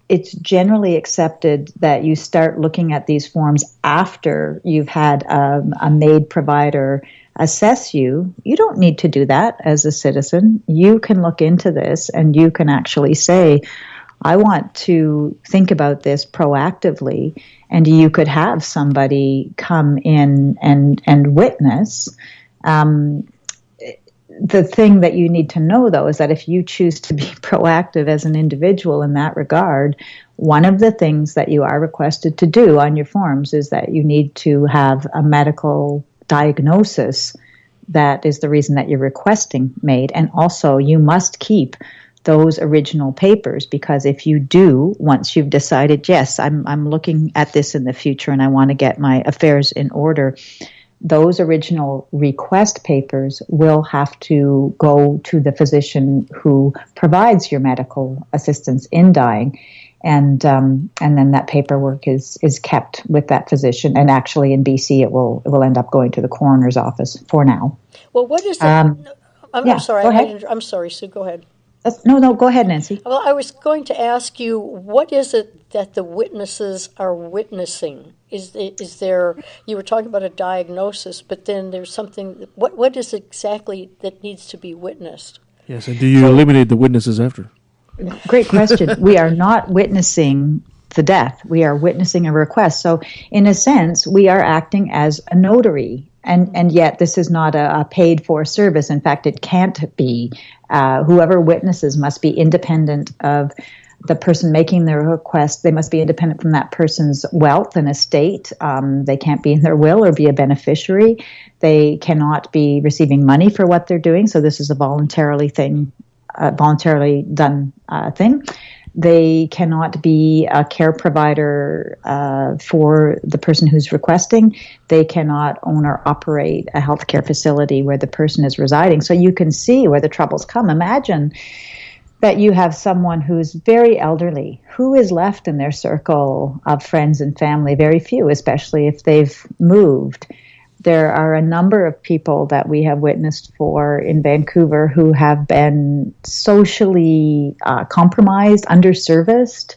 it's generally accepted that you start looking at these forms after you've had a MAID provider assess you. You don't need to do that as a citizen. You can look into this and you can actually say, I want to think about this proactively, and you could have somebody come in and witness. The thing that you need to know, though, is that if you choose to be proactive as an individual in that regard, one of the things that you are requested to do on your forms is that you need to have a medical diagnosis that is the reason that you're requesting made. And also, you must keep those original papers, because if you do, once you've decided, yes, I'm looking at this in the future and I want to get my affairs in order, those original request papers will have to go to the physician who provides your medical assistance in dying, and then that paperwork is kept with that physician. And actually, in BC, it will end up going to the coroner's office for now. Well, what is that? I'm sorry. Go ahead. I'm sorry, Sue. Go ahead. No, go ahead, Nancy. Well, I was going to ask you, what is it that the witnesses are witnessing? Is there, you were talking about a diagnosis, but then there's something, what is exactly that needs to be witnessed? Yes, and do you eliminate the witnesses after? Great question. We are not witnessing the death. We are witnessing a request. So in a sense, we are acting as a notary. And yet this is not a paid for service. In fact, it can't be. Whoever witnesses must be independent of the person making the request. They must be independent from that person's wealth and estate. They can't be in their will or be a beneficiary. They cannot be receiving money for what they're doing. So this is a voluntarily done thing. They cannot be a care provider for the person who's requesting. They cannot own or operate a healthcare facility where the person is residing. So you can see where the troubles come. Imagine that you have someone who's very elderly, who is left in their circle of friends and family, very few, especially if they've moved. There are a number of people that we have witnessed for in Vancouver who have been socially compromised, underserviced,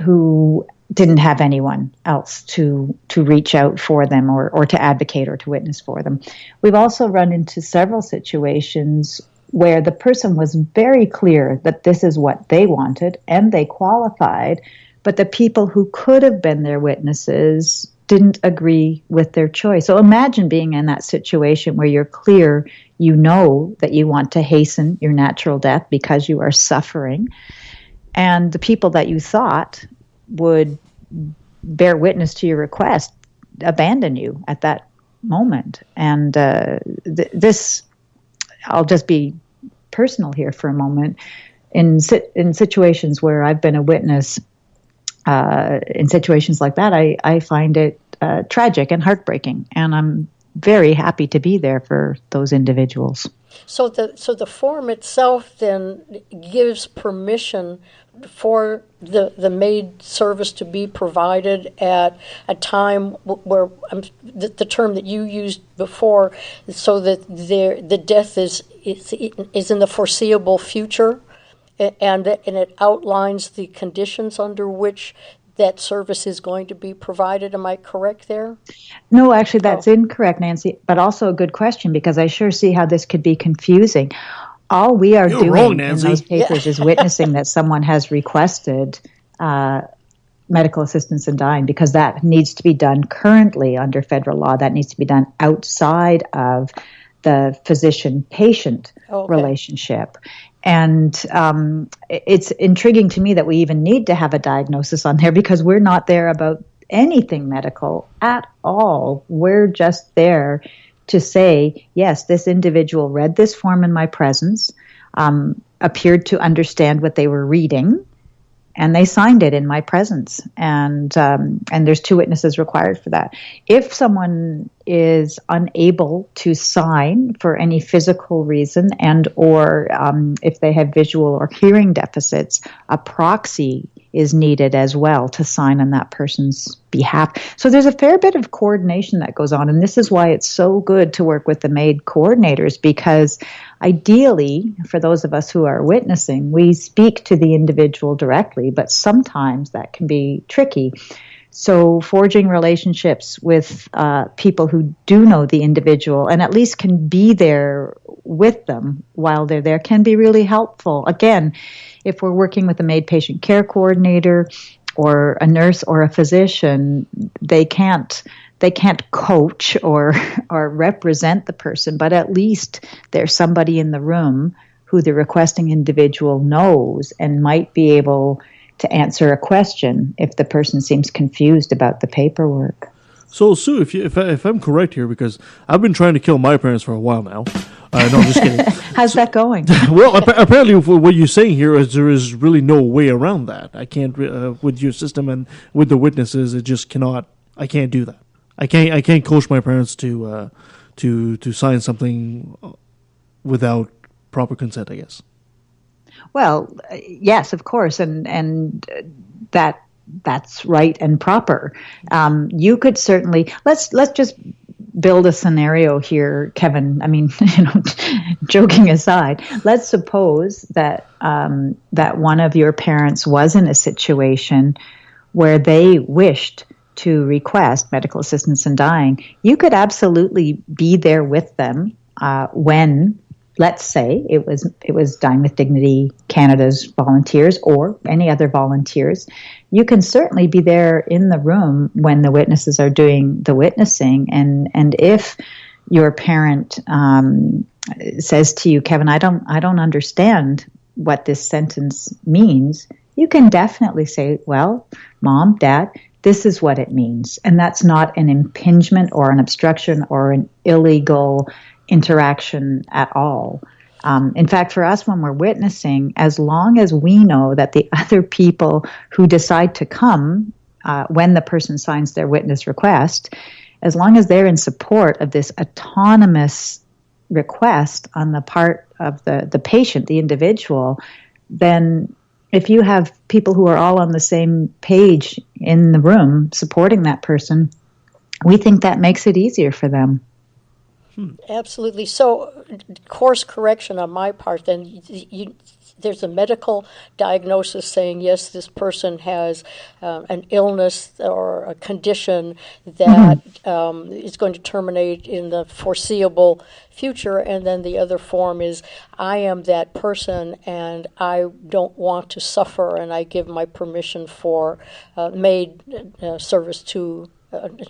who didn't have anyone else to reach out for them or to advocate or to witness for them. We've also run into several situations where the person was very clear that this is what they wanted and they qualified, but the people who could have been their witnesses didn't agree with their choice. So imagine being in that situation where you're clear, you know that you want to hasten your natural death because you are suffering, and the people that you thought would bear witness to your request abandon you at that moment. And this, I'll just be personal here for a moment. In situations where I've been a witness, in situations like that, I find it tragic and heartbreaking, and I'm very happy to be there for those individuals. So the form itself then gives permission for the maid service to be provided at a time where the term that you used before, so that the death is in the foreseeable future, and it outlines the conditions under which that service is going to be provided. Am I correct there? No, actually, that's incorrect, Nancy, but also a good question, because I sure see how this could be confusing. All we are doing wrong, in Nancy. those papers is witnessing that someone has requested medical assistance in dying, because that needs to be done currently under federal law. That needs to be done outside of the physician-patient relationship. And it's intriguing to me that we even need to have a diagnosis on there, because we're not there about anything medical at all. We're just there to say, yes, this individual read this form in my presence, appeared to understand what they were reading, and they signed it in my presence. And there's 2 witnesses required for that. If someone is unable to sign for any physical reason, and or if they have visual or hearing deficits, a proxy is needed as well to sign on that person's behalf. So there's a fair bit of coordination that goes on, and this is why it's so good to work with the MAID coordinators, because ideally, for those of us who are witnessing, we speak to the individual directly, but sometimes that can be tricky. So forging relationships with people who do know the individual and at least can be there with them while they're there can be really helpful. Again, if we're working with a MAID patient care coordinator or a nurse or a physician, they can't coach or represent the person, but at least there's somebody in the room who the requesting individual knows and might be able to answer a question if the person seems confused about the paperwork. So, Sue, if I'm correct here, because I've been trying to kill my parents for a while now. No, I'm just kidding. How's that going? Well, apparently what you're saying here is there is really no way around that. I can't, with your system and with the witnesses, it just cannot, I can't do that. I can't coach my parents to sign something without proper consent, I guess. Well, yes, of course, and that's right and proper. You could certainly let's just build a scenario here, Kevin. I mean, joking aside, let's suppose that that one of your parents was in a situation where they wished to request medical assistance in dying. You could absolutely be there with them when, let's say, it was Dying with Dignity Canada's volunteers or any other volunteers. You can certainly be there in the room when the witnesses are doing the witnessing. And if your parent says to you, Kevin, I don't understand what this sentence means, you can definitely say, well, Mom, Dad, this is what it means. And that's not an impingement or an obstruction or an illegal interaction at all. In fact, for us, when we're witnessing, as long as we know that the other people who decide to come when the person signs their witness request, as long as they're in support of this autonomous request on the part of the patient, the individual, then if you have people who are all on the same page in the room supporting that person, we think that makes it easier for them. Absolutely. So, course correction on my part, then there's a medical diagnosis saying, yes, this person has an illness or a condition that is going to terminate in the foreseeable future. And then the other form is, I am that person and I don't want to suffer, and I give my permission for MAID service to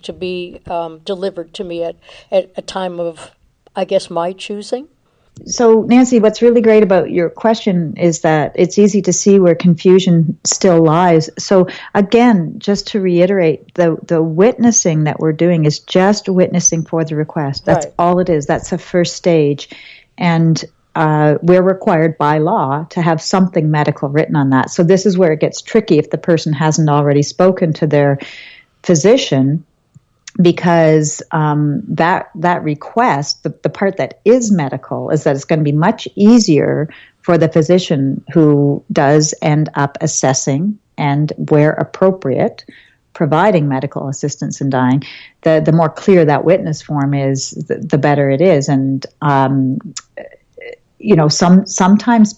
to be delivered to me at a time of, I guess, my choosing. So, Nancy, what's really great about your question is that it's easy to see where confusion still lies. So, again, just to reiterate, the witnessing that we're doing is just witnessing for the request. That's all it is. That's the first stage. And we're required by law to have something medical written on that. So this is where it gets tricky if the person hasn't already spoken to their physician, because that request, the part that is medical, is that it's going to be much easier for the physician who does end up assessing and, where appropriate, providing medical assistance in dying. The more clear that witness form is, the better it is. And sometimes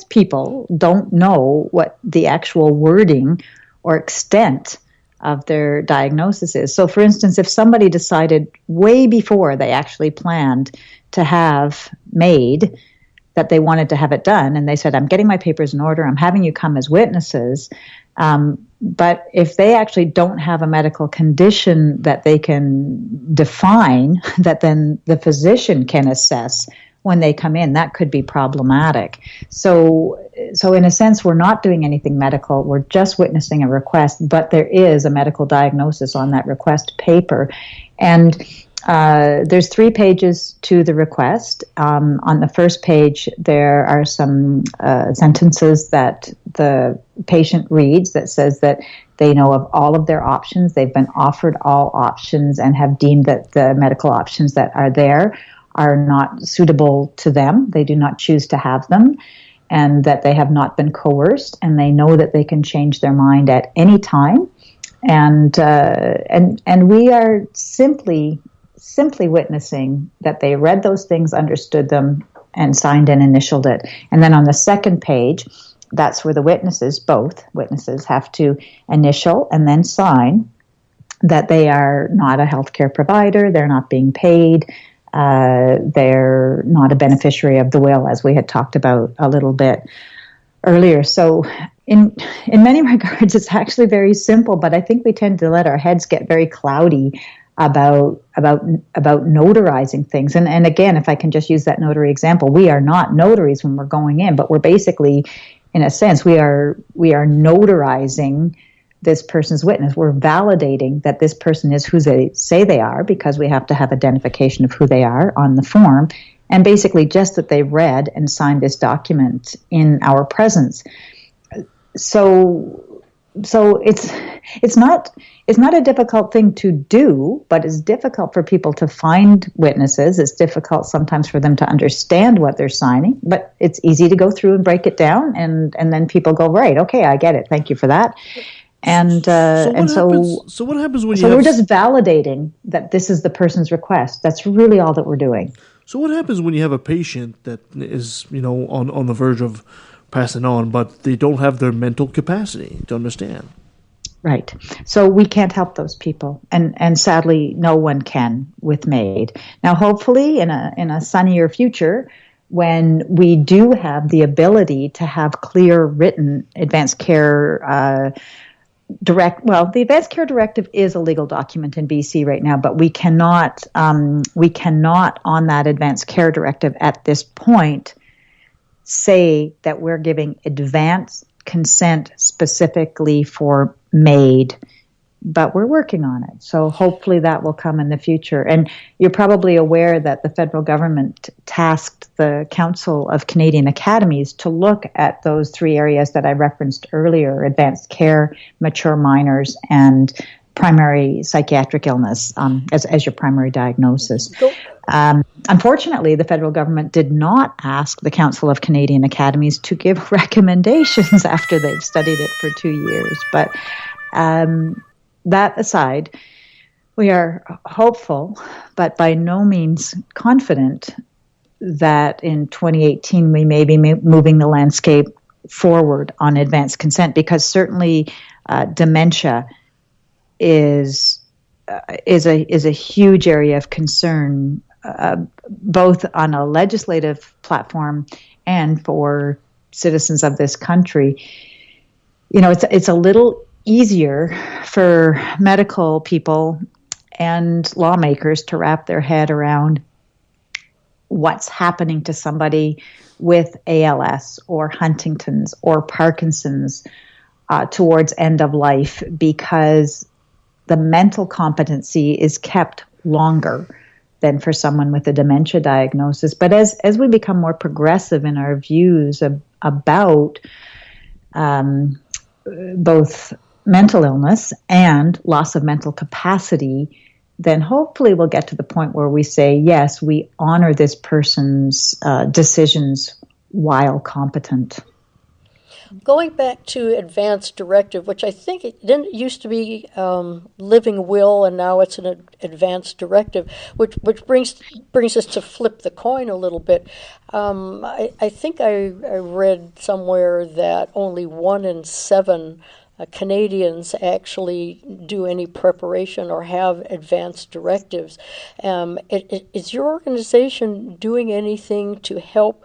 people don't know what the actual wording or extent of their diagnosis is. So, for instance, if somebody decided way before they actually planned to have MAID that they wanted to have it done, and they said, I'm getting my papers in order, I'm having you come as witnesses, but if they actually don't have a medical condition that they can define, that then the physician can assess when they come in, that could be problematic. So in a sense, we're not doing anything medical. We're just witnessing a request, but there is a medical diagnosis on that request paper. And there's 3 pages to the request. On the first page, there are some sentences that the patient reads that says that they know of all of their options. They've been offered all options and have deemed that the medical options that are there are not suitable to them. They do not choose to have them, and that they have not been coerced, and they know that they can change their mind at any time. And we are simply witnessing that they read those things, understood them, and signed and initialed it. And then on the second page, that's where the witnesses, both witnesses, have to initial and then sign that they are not a healthcare provider, they're not being paid, they're not a beneficiary of the will, as we had talked about a little bit earlier. So in many regards, it's actually very simple, but I think we tend to let our heads get very cloudy about notarizing things. And again, if I can just use that notary example, we are not notaries when we're going in, but we're basically, in a sense, we are notarizing this person's witness. We're validating that this person is who they say they are, because we have to have identification of who they are on the form, and basically just that they read and signed this document in our presence. So it's not a difficult thing to do, but it's difficult for people to find witnesses. It's difficult sometimes for them to understand what they're signing, but it's easy to go through and break it down, and then people go, right, okay, I get it, thank you for that. And so what happens when we're just validating that this is the person's request. That's really all that we're doing. So what happens when you have a patient that is, on the verge of passing on, but they don't have their mental capacity to understand? Right. So we can't help those people, and sadly, no one can with MAID. Now, hopefully, in a sunnier future, when we do have the ability to have clear written advanced care the Advanced Care Directive is a legal document in BC right now, but we cannot on that Advanced Care Directive at this point say that we're giving advance consent specifically for MAID, but we're working on it. So hopefully that will come in the future. And you're probably aware that the federal government tasked the Council of Canadian Academies to look at those 3 areas that I referenced earlier: advanced care, mature minors, and primary psychiatric illness as your primary diagnosis. Unfortunately, the federal government did not ask the Council of Canadian Academies to give recommendations after they've studied it for 2 years. But that aside, we are hopeful, but by no means confident, that in 2018 we may be moving the landscape forward on advanced consent, because certainly dementia is a huge area of concern, both on a legislative platform and for citizens of this country. It's a little easier for medical people and lawmakers to wrap their head around what's happening to somebody with ALS or Huntington's or Parkinson's towards end of life, because the mental competency is kept longer than for someone with a dementia diagnosis. But as we become more progressive in our views about both mental illness and loss of mental capacity, then hopefully we'll get to the point where we say, yes, we honor this person's decisions while competent. Going back to advanced directive, which I think it didn't used to be living will, and now it's an advanced directive, which brings us to flip the coin a little bit. I think I read somewhere that only 1 in 7 Canadians actually do any preparation or have advanced directives. Is your organization doing anything to help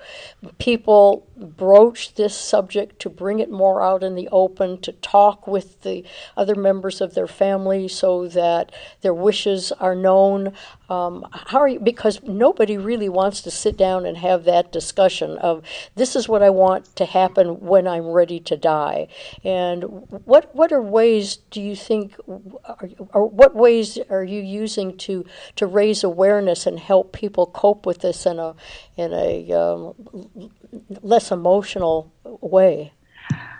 people broach this subject, to bring it more out in the open, to talk with the other members of their family so that their wishes are known? How are you? Because nobody really wants to sit down and have that discussion of, this is what I want to happen when I'm ready to die. And what are ways do you think, or what ways are you using to raise awareness and help people cope with this in a less emotional way?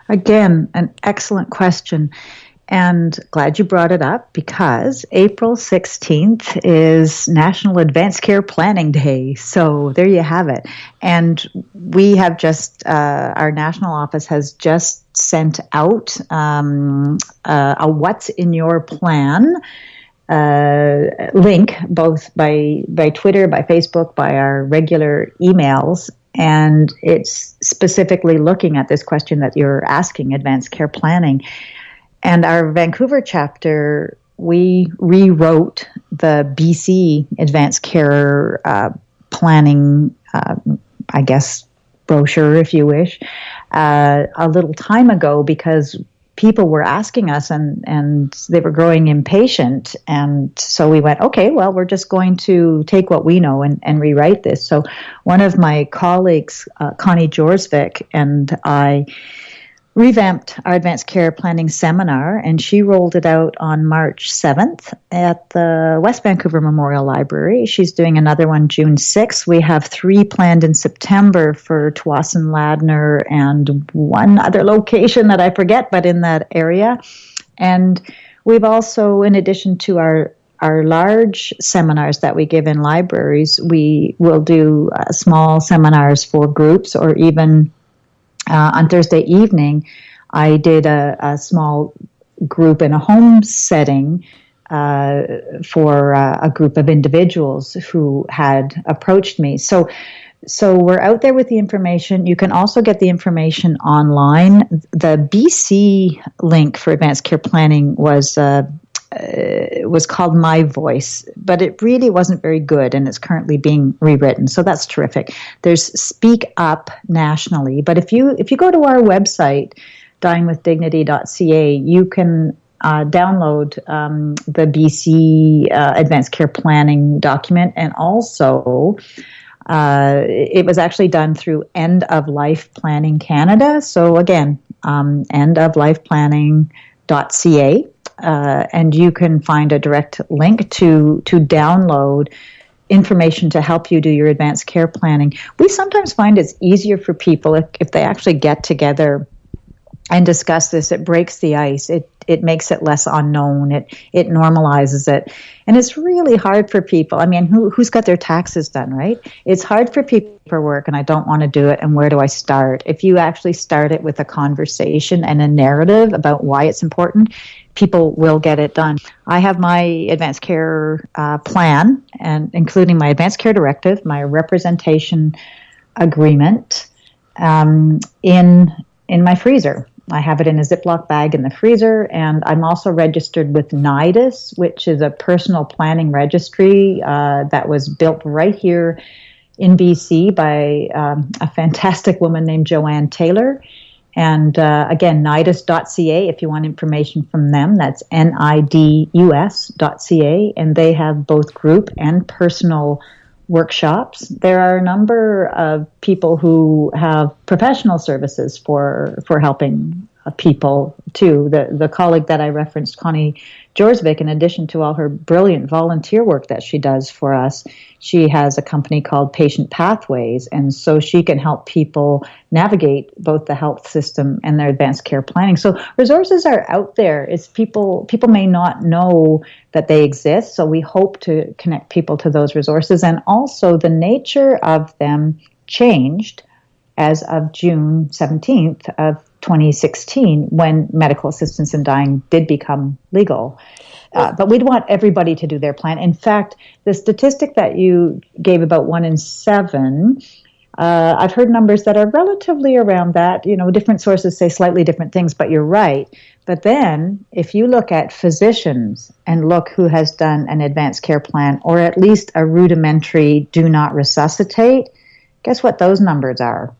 Again, an excellent question. And glad you brought it up, because April 16th is National Advanced Care Planning Day. So there you have it. And we have just, our national office has just sent out a What's in Your Plan link, both by Twitter, by Facebook, by our regular emails. And it's specifically looking at this question that you're asking, advanced care planning. And our Vancouver chapter, we rewrote the BC Advanced Care Planning, I guess, brochure, if you wish, a little time ago, because people were asking us and they were growing impatient. And so we went, okay, well, we're just going to take what we know and rewrite this. So one of my colleagues, Connie Jorsvik, and I revamped our advanced care planning seminar, and she rolled it out on March 7th at the West Vancouver Memorial Library. She's doing another one June 6th. We have 3 planned in September for Tsawwassen Ladner and one other location that I forget, but in that area. And we've also, in addition to our large seminars that we give in libraries, we will do small seminars for groups, or even on Thursday evening, I did a small group in a home setting for a group of individuals who had approached me. So we're out there with the information. You can also get the information online. The BC link for advanced care planning was called My Voice, but it really wasn't very good, and it's currently being rewritten. So that's terrific. There's Speak Up nationally, but if you go to our website, dyingwithdignity.ca, you can download the BC Advanced Care Planning document, and also it was actually done through End of Life Planning Canada. So again, endoflifeplanning.ca. And you can find a direct link to download information to help you do your advanced care planning. We sometimes find it's easier for people if they actually get together and discuss this. It breaks the ice. It makes it less unknown. It normalizes it. And it's really hard for people. I mean, who's got their taxes done, right? It's hard for people for work, and I don't want to do it, and where do I start? If you actually start it with a conversation and a narrative about why it's important, people will get it done. I have my advanced care plan, and including my advanced care directive, my representation agreement, in my freezer. I have it in a Ziploc bag in the freezer, and I'm also registered with NIDIS, which is a personal planning registry that was built right here in BC by a fantastic woman named Joanne Taylor. And again, nidus.ca if you want information from them. That's nidus.ca. And they have both group and personal workshops. There are a number of people who have professional services for helping people too. The colleague that I referenced, Connie Jorsvik, in addition to all her brilliant volunteer work that she does for us, she has a company called Patient Pathways, and so she can help people navigate both the health system and their advanced care planning. So resources are out there. It's people may not know that they exist, so we hope to connect people to those resources. And also the nature of them changed as of June 17th of 2016, when medical assistance in dying did become legal. But we'd want everybody to do their plan. In fact, the statistic that you gave about 1 in 7, I've heard numbers that are relatively around that. Different sources say slightly different things, but you're right. But then if you look at physicians and look who has done an advanced care plan, or at least a rudimentary do not resuscitate, guess what those numbers are?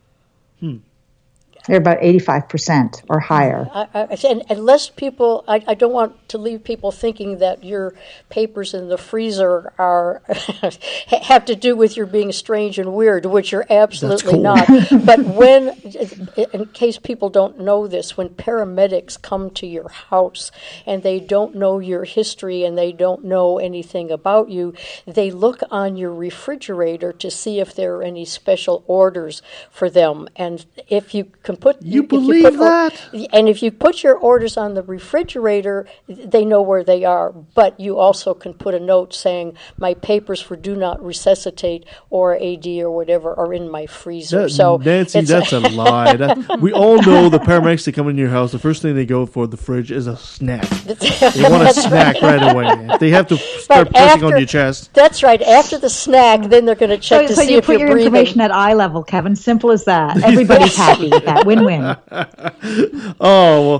They're about 85% or higher. And less people, I don't want to leave people thinking that your papers in the freezer are have to do with your being strange and weird, which you're absolutely not. But when, in case people don't know this, when paramedics come to your house and they don't know your history and they don't know anything about you, they look on your refrigerator to see if there are any special orders for them. And if you can put and if you put your orders on the refrigerator, they know where they are. But you also can put a note saying my papers for do not resuscitate or AD or whatever are in my freezer. Nancy, that's a lie. We all know the paramedics that come into your house, the first thing they go for the fridge is a snack. They want a snack right away. If they have to start pressing on your chest. That's right. After the snack, then they're going to check to see if you're breathing. So you put your information at eye level, Kevin. Simple as that. Everybody's happy. That win-win. Oh, well,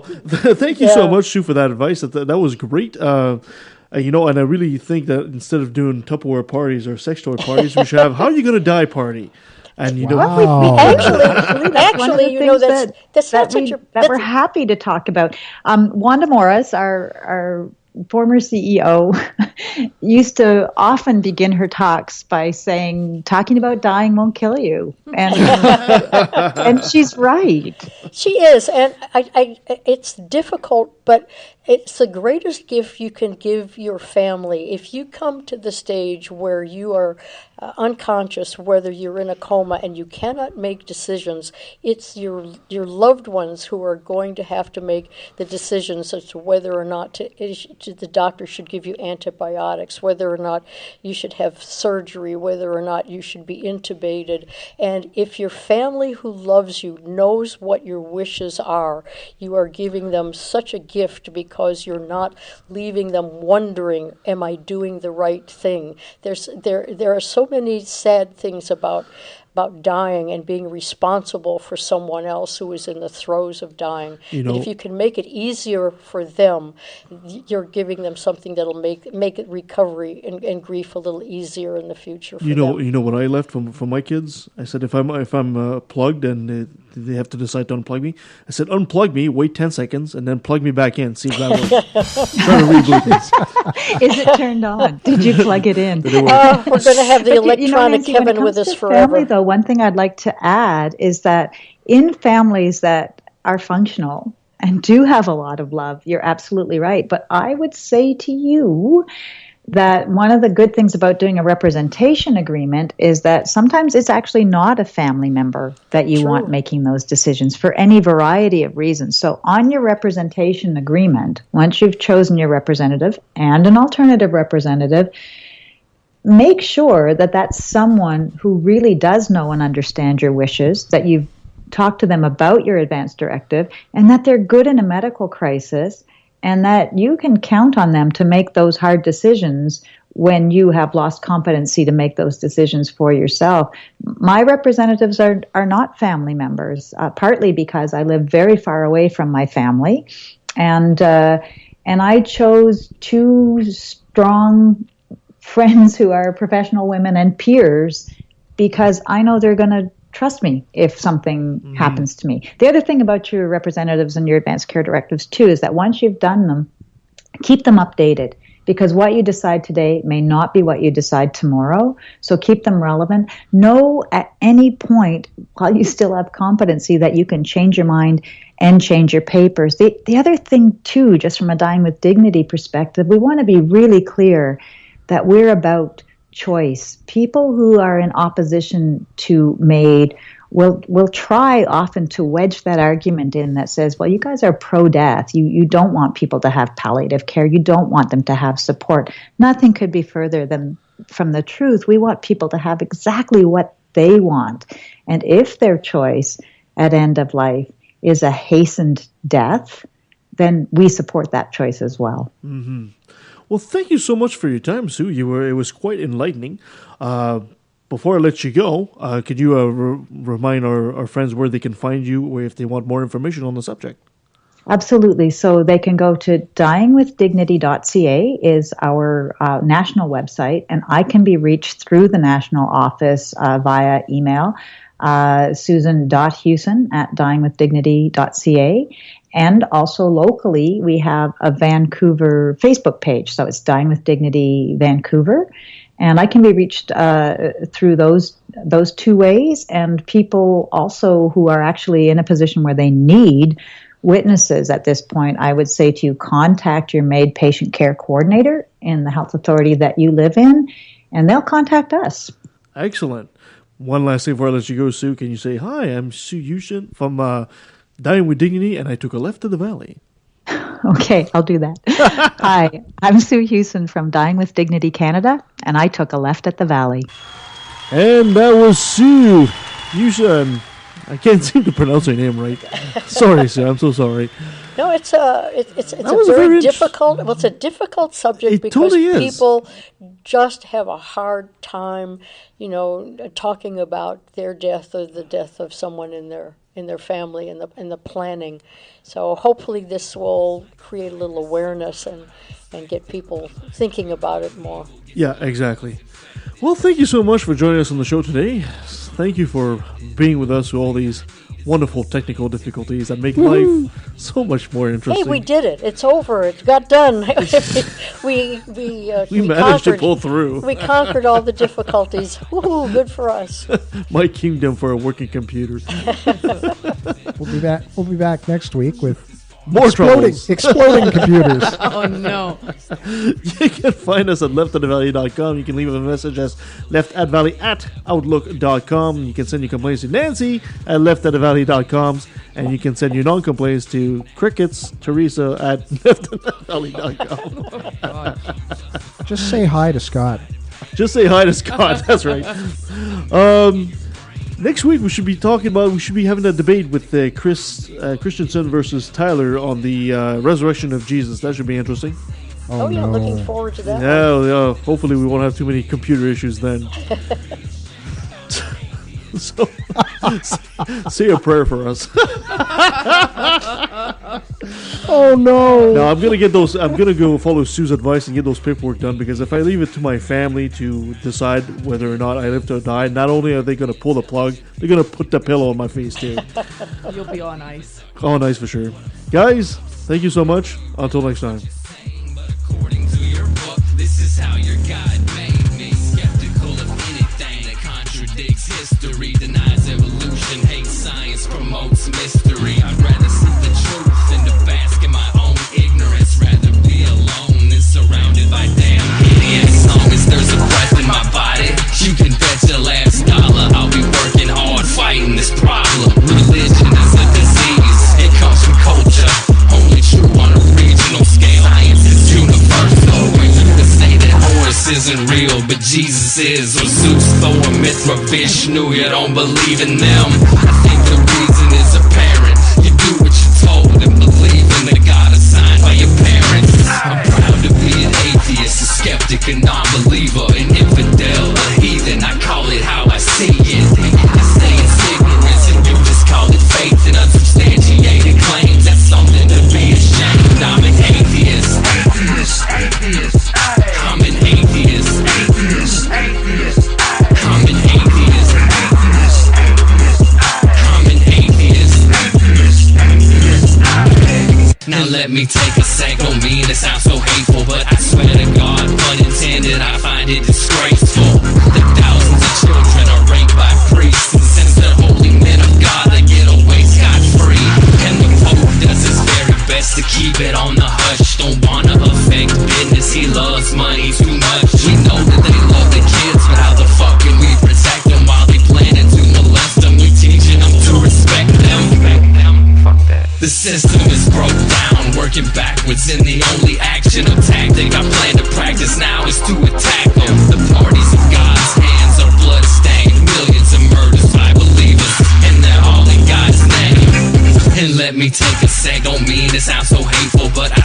thank you so much, Sue, for that advice. That was great. And I really think that instead of doing Tupperware parties or sex toy parties, we should have How Are You Gonna Die party. And we're happy to talk about. Wanda Morris, our former CEO, used to often begin her talks by saying, talking about dying won't kill you. And and she's right. She is. And it's difficult, but it's the greatest gift you can give your family. If you come to the stage where you are unconscious, whether you're in a coma and you cannot make decisions, it's your loved ones who are going to have to make the decisions as to whether or not the doctor should give you antibiotics, whether or not you should have surgery, whether or not you should be intubated. And if your family who loves you knows what your wishes are, you are giving them such a gift, because you're not leaving them wondering, am I doing the right thing? There are so many sad things about dying and being responsible for someone else who is in the throes of dying. And if you can make it easier for them, you're giving them something that'll make it recovery and grief a little easier in the future for them. You know what I left from my kids? I said, if I'm plugged and they have to decide to unplug me, I said, unplug me, wait 10 seconds, and then plug me back in. See if that works. Try to reboot this. Is it turned on? Did you plug it in? We're going to have the electronic Nancy, Kevin with us forever. Family, though, one thing I'd like to add is that in families that are functional and do have a lot of love, you're absolutely right. But I would say to you that one of the good things about doing a representation agreement is that sometimes it's actually not a family member that you want making those decisions for any variety of reasons. So on your representation agreement, once you've chosen your representative and an alternative representative, make sure that that's someone who really does know and understand your wishes, that you've talked to them about your advance directive, and that they're good in a medical crisis, and that you can count on them to make those hard decisions when you have lost competency to make those decisions for yourself. My representatives are not family members, partly because I live very far away from my family, and I chose two strong friends who are professional women and peers because I know they're going to trust me if something happens to me. The other thing about your representatives and your advanced care directives, too, is that once you've done them, keep them updated. Because what you decide today may not be what you decide tomorrow. So keep them relevant. Know at any point, while you still have competency, that you can change your mind and change your papers. The other thing, too, just from a Dying with Dignity perspective, we want to be really clear that we're about choice. People who are in opposition to MAID will try often to wedge that argument in that says, well, you guys are pro-death. You don't want people to have palliative care. You don't want them to have support. Nothing could be further than from the truth. We want people to have exactly what they want. And if their choice at end of life is a hastened death, then we support that choice as well. Mm-hmm. Well, thank you so much for your time, Sue. It was quite enlightening. Before I let you go, could you remind our friends where they can find you or if they want more information on the subject? Absolutely. So they can go to dyingwithdignity.ca is our national website, and I can be reached through the national office via email, susan.hughson@dyingwithdignity.ca. And also locally, we have a Vancouver Facebook page. So it's Dying with Dignity Vancouver. And I can be reached through those two ways. And people also who are actually in a position where they need witnesses at this point, I would say to you, contact your MAID patient care coordinator in the health authority that you live in, and they'll contact us. Excellent. One last thing before I let you go, Sue. Can you say, hi, I'm Sue Hughson from Dying with Dignity, and I took a left to the valley. Okay, I'll do that. Hi, I'm Sue Hughson from Dying with Dignity Canada, and I took a left at the valley. And that was Sue Hughson. I can't seem to pronounce her name right. Sorry, Sue. I'm so sorry. No, it's a very difficult. Well, it's a difficult subject because people just have a hard time, talking about their death or the death of someone in their family and the planning. So hopefully this will create a little awareness and get people thinking about it more. Yeah, exactly. Well, thank you so much for joining us on the show today. Thank you for being with us through all these wonderful technical difficulties that make life so much more interesting. Hey, we did it. It's over. It got done. we managed to pull through. We conquered all the difficulties. Woohoo, good for us. My kingdom for a working computer. We'll be back next week with more exploding computers. Oh, no. You can find us at leftatthevalley.com. You can leave a message as leftatthevalley@outlook.com. You can send your complaints to Nancy at leftatthevalley.com. And you can send your non-complaints to Crickets, Teresa at leftatthevalley.com. Oh, my gosh. Just say hi to Scott. Just say hi to Scott. That's right. Next week we should be having a debate with Christensen versus Tyler on the resurrection of Jesus. That should be interesting. Oh yeah, looking forward to that. Yeah. Hopefully we won't have too many computer issues then. So, say a prayer for us. Oh no! No, I'm gonna go follow Sue's advice and get those paperwork done, because if I leave it to my family to decide whether or not I live to die, not only are they gonna pull the plug, they're gonna put the pillow on my face too. You'll be on ice. On ice for sure. Guys, thank you so much. Until next time. According to your book, this is how your God made me. Skeptical of anything that contradicts history, denies evolution, hates science, promotes mystery. I'd rather see the truth than to bask in my own ignorance. Rather be alone than surrounded by damn idiots. As long as there's a breath in my body, you can bet your last dollar I'll be working hard fighting this problem. Religion is a disease, it comes from culture. Only true on a regional scale. Science is universal. When you can say that Horus isn't real, but Jesus is, or Zeus, Thor, Mithra, Vishnu, you don't believe in them. I think the reason is apparent. You do what you're told and believe in the God assigned by your parents. I'm proud to be an atheist, a skeptic, a non-believer, an infidel, a heathen. I call it how I see it. I say it's ignorance and you just call it faith and unsubstantiated claims. That's something to be ashamed. I'm an atheist. I'm an atheist. I'm an atheist. me take a sec, don't mean it sounds so hateful, but I swear to God, pun intended, I find it disgraceful. The thousands of children are raped by priests, and since they're holy men of God, they get away scot-free. And the Pope does his very best to keep it on the hush. Don't wanna affect business, he loves money too much. We know that they love the kids, but how the fuck can we protect them while they planning to molest them? We teaching them to respect them. Fuck that. The system is broke down, working backwards, and the only action or tactic I plan to practice now is to attack them. The parties of God's hands are blood-stained, millions of murders by believers, and they're all in God's name. And let me take a sec, don't mean it sounds so hateful, but I